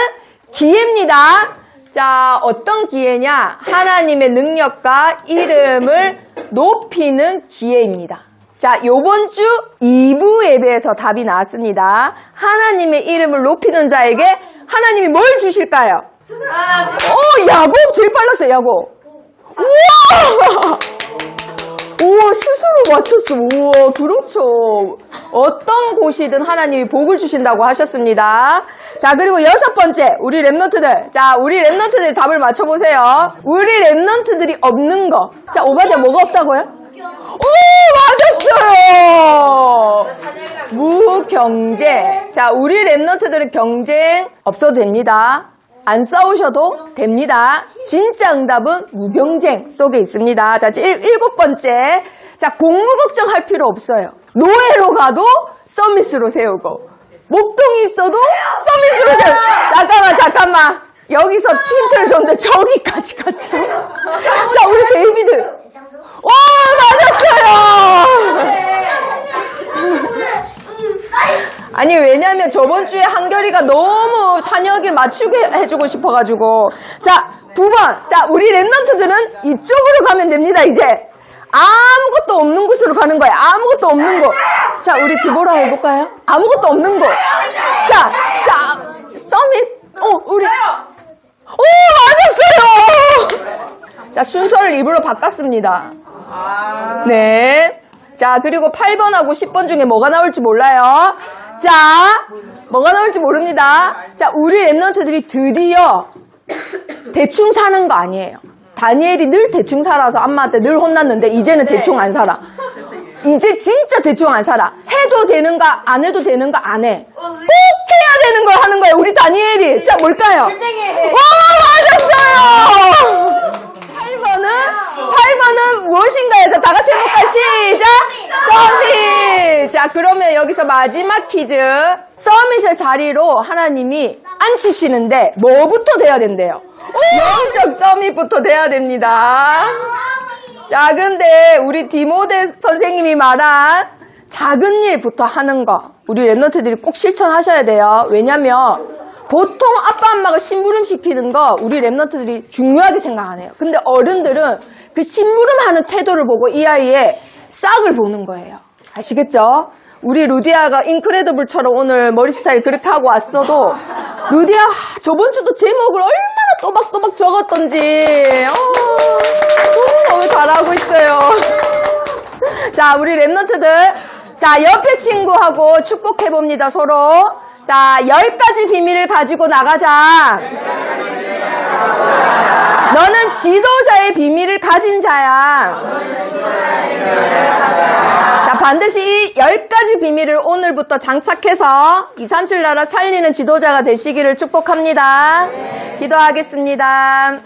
기회입니다. 자, 어떤 기회냐? 하나님의 능력과 이름을 높이는 기회입니다. 자, 요번 주 2부 예배에서 답이 나왔습니다. 하나님의 이름을 높이는 자에게 하나님이 뭘 주실까요? 야곱 제일 빨랐어요, 야곱. 우와! 우와, 스스로 맞췄어. 우와, 그렇죠. 어떤 곳이든 하나님이 복을 주신다고 하셨습니다. 자, 그리고 6번째, 우리 랩런트들. 자, 우리 랩런트들 답을 맞춰보세요. 우리 랩런트들이 없는 거. 자, 오바자 뭐가 없다고요? 오, 맞았어요. 무경제. 자, 우리 랩런트들은 경쟁 없어도 됩니다. 안 싸우셔도 됩니다. 진짜 응답은 무경쟁 속에 있습니다. 자, 7번째. 자, 공무 걱정할 필요 없어요. 노예로 가도 서밋으로 세우고, 목동이 있어도 서밋으로 세우고. 잠깐만. 여기서 힌트를 줬는데 저기까지 갔어. 자, 우리 데이비드. 와, 맞았어요. 아니, 왜냐면 저번 주에 한결이가 너무 찬혁이를 맞추게 해주고 싶어가지고. 자, 9번. 자, 우리 랩런트들은 이쪽으로 가면 됩니다, 이제. 아무것도 없는 곳으로 가는 거예요. 아무것도 없는 곳. 자, 우리 디보라 해볼까요? 아무것도 없는 곳. 자, 서밋. 우리. 맞았어요! 자, 순서를 일부러 바꿨습니다. 네. 자, 그리고 8번하고 10번 중에 뭐가 나올지 몰라요. 자, 뭐가 나올지 모릅니다. 자, 우리 랩런트들이 드디어 대충 사는 거 아니에요. 다니엘이 늘 대충 살아서 엄마한테 늘 혼났는데 이제는 대충 안 살아. 이제 진짜 대충 안 살아. 해도 되는가 안 해도 되는가 안 해. 꼭 해야 되는 걸 하는 거예요. 우리 다니엘이. 자, 뭘까요? 와, 맞았어요. 8번은 무엇인가요? 자, 다 같이 해볼까요? 시작! 서밋! 자, 그러면 여기서 마지막 퀴즈. 서밋의 자리로 하나님이 앉히시는데 뭐부터 돼야 된대요? 영적 서밋부터 돼야 됩니다. 자, 그런데 우리 디모데 선생님이 말한 작은 일부터 하는 거 우리 랩런트들이 꼭 실천하셔야 돼요. 왜냐면 보통 아빠 엄마가 심부름 시키는 거 우리 랩런트들이 중요하게 생각 안 해요. 근데 어른들은 그 심부름하는 태도를 보고 이 아이의 싹을 보는 거예요. 아시겠죠? 우리 루디아가 인크레더블처럼 오늘 머리 스타일 그렇게 하고 왔어도 루디아 저번 주도 제목을 얼마나 또박또박 적었던지 너무 잘하고 있어요. 자, 우리 랩런트들, 자, 옆에 친구하고 축복해봅니다, 서로. 자, 10가지 비밀을 가지고 나가자. 너는 지도자의 비밀을 가진 자야. 자, 반드시 이 10가지 비밀을 오늘부터 장착해서 237 나라 살리는 지도자가 되시기를 축복합니다. 기도하겠습니다.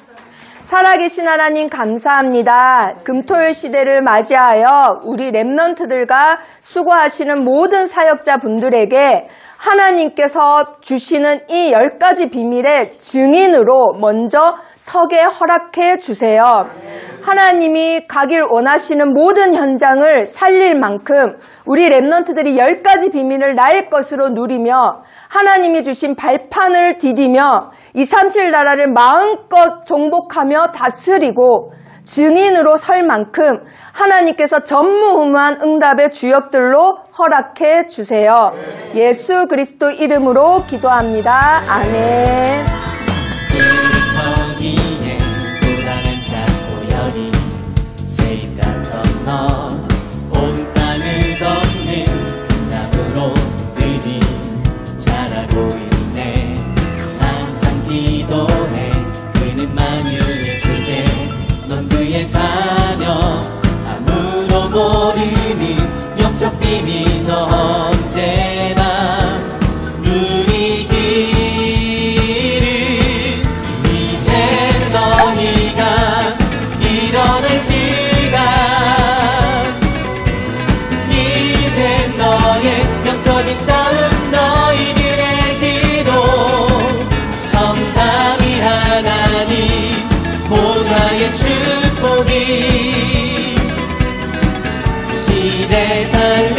살아계신 하나님 감사합니다. 금토일 시대를 맞이하여 우리 랩런트들과 수고하시는 모든 사역자 분들에게 하나님께서 주시는 이 10가지 비밀의 증인으로 먼저 서게 허락해 주세요. 하나님이 가길 원하시는 모든 현장을 살릴 만큼 우리 랩런트들이 10가지 비밀을 나의 것으로 누리며 하나님이 주신 발판을 디디며 237 나라를 마음껏 정복하며 다스리고 증인으로 설 만큼 하나님께서 전무후무한 응답의 주역들로 허락해 주세요. 예수 그리스도 이름으로 기도합니다. 아멘. 거기에 고랑은 작고 여린 새잎 같던 너 온 땅을 덮는 그 나무로 들이 자라고 있네. 항상 기도해 그는 만유의 주제 넌 그의 자녀 아무도 모르는 영적 비밀 너 언제나 누리기를 이제 너희가 일어날 시간 이제 너의 영적인 싸움 너희들의 기도 성삼위 하나님 보좌의 축복이 시대 살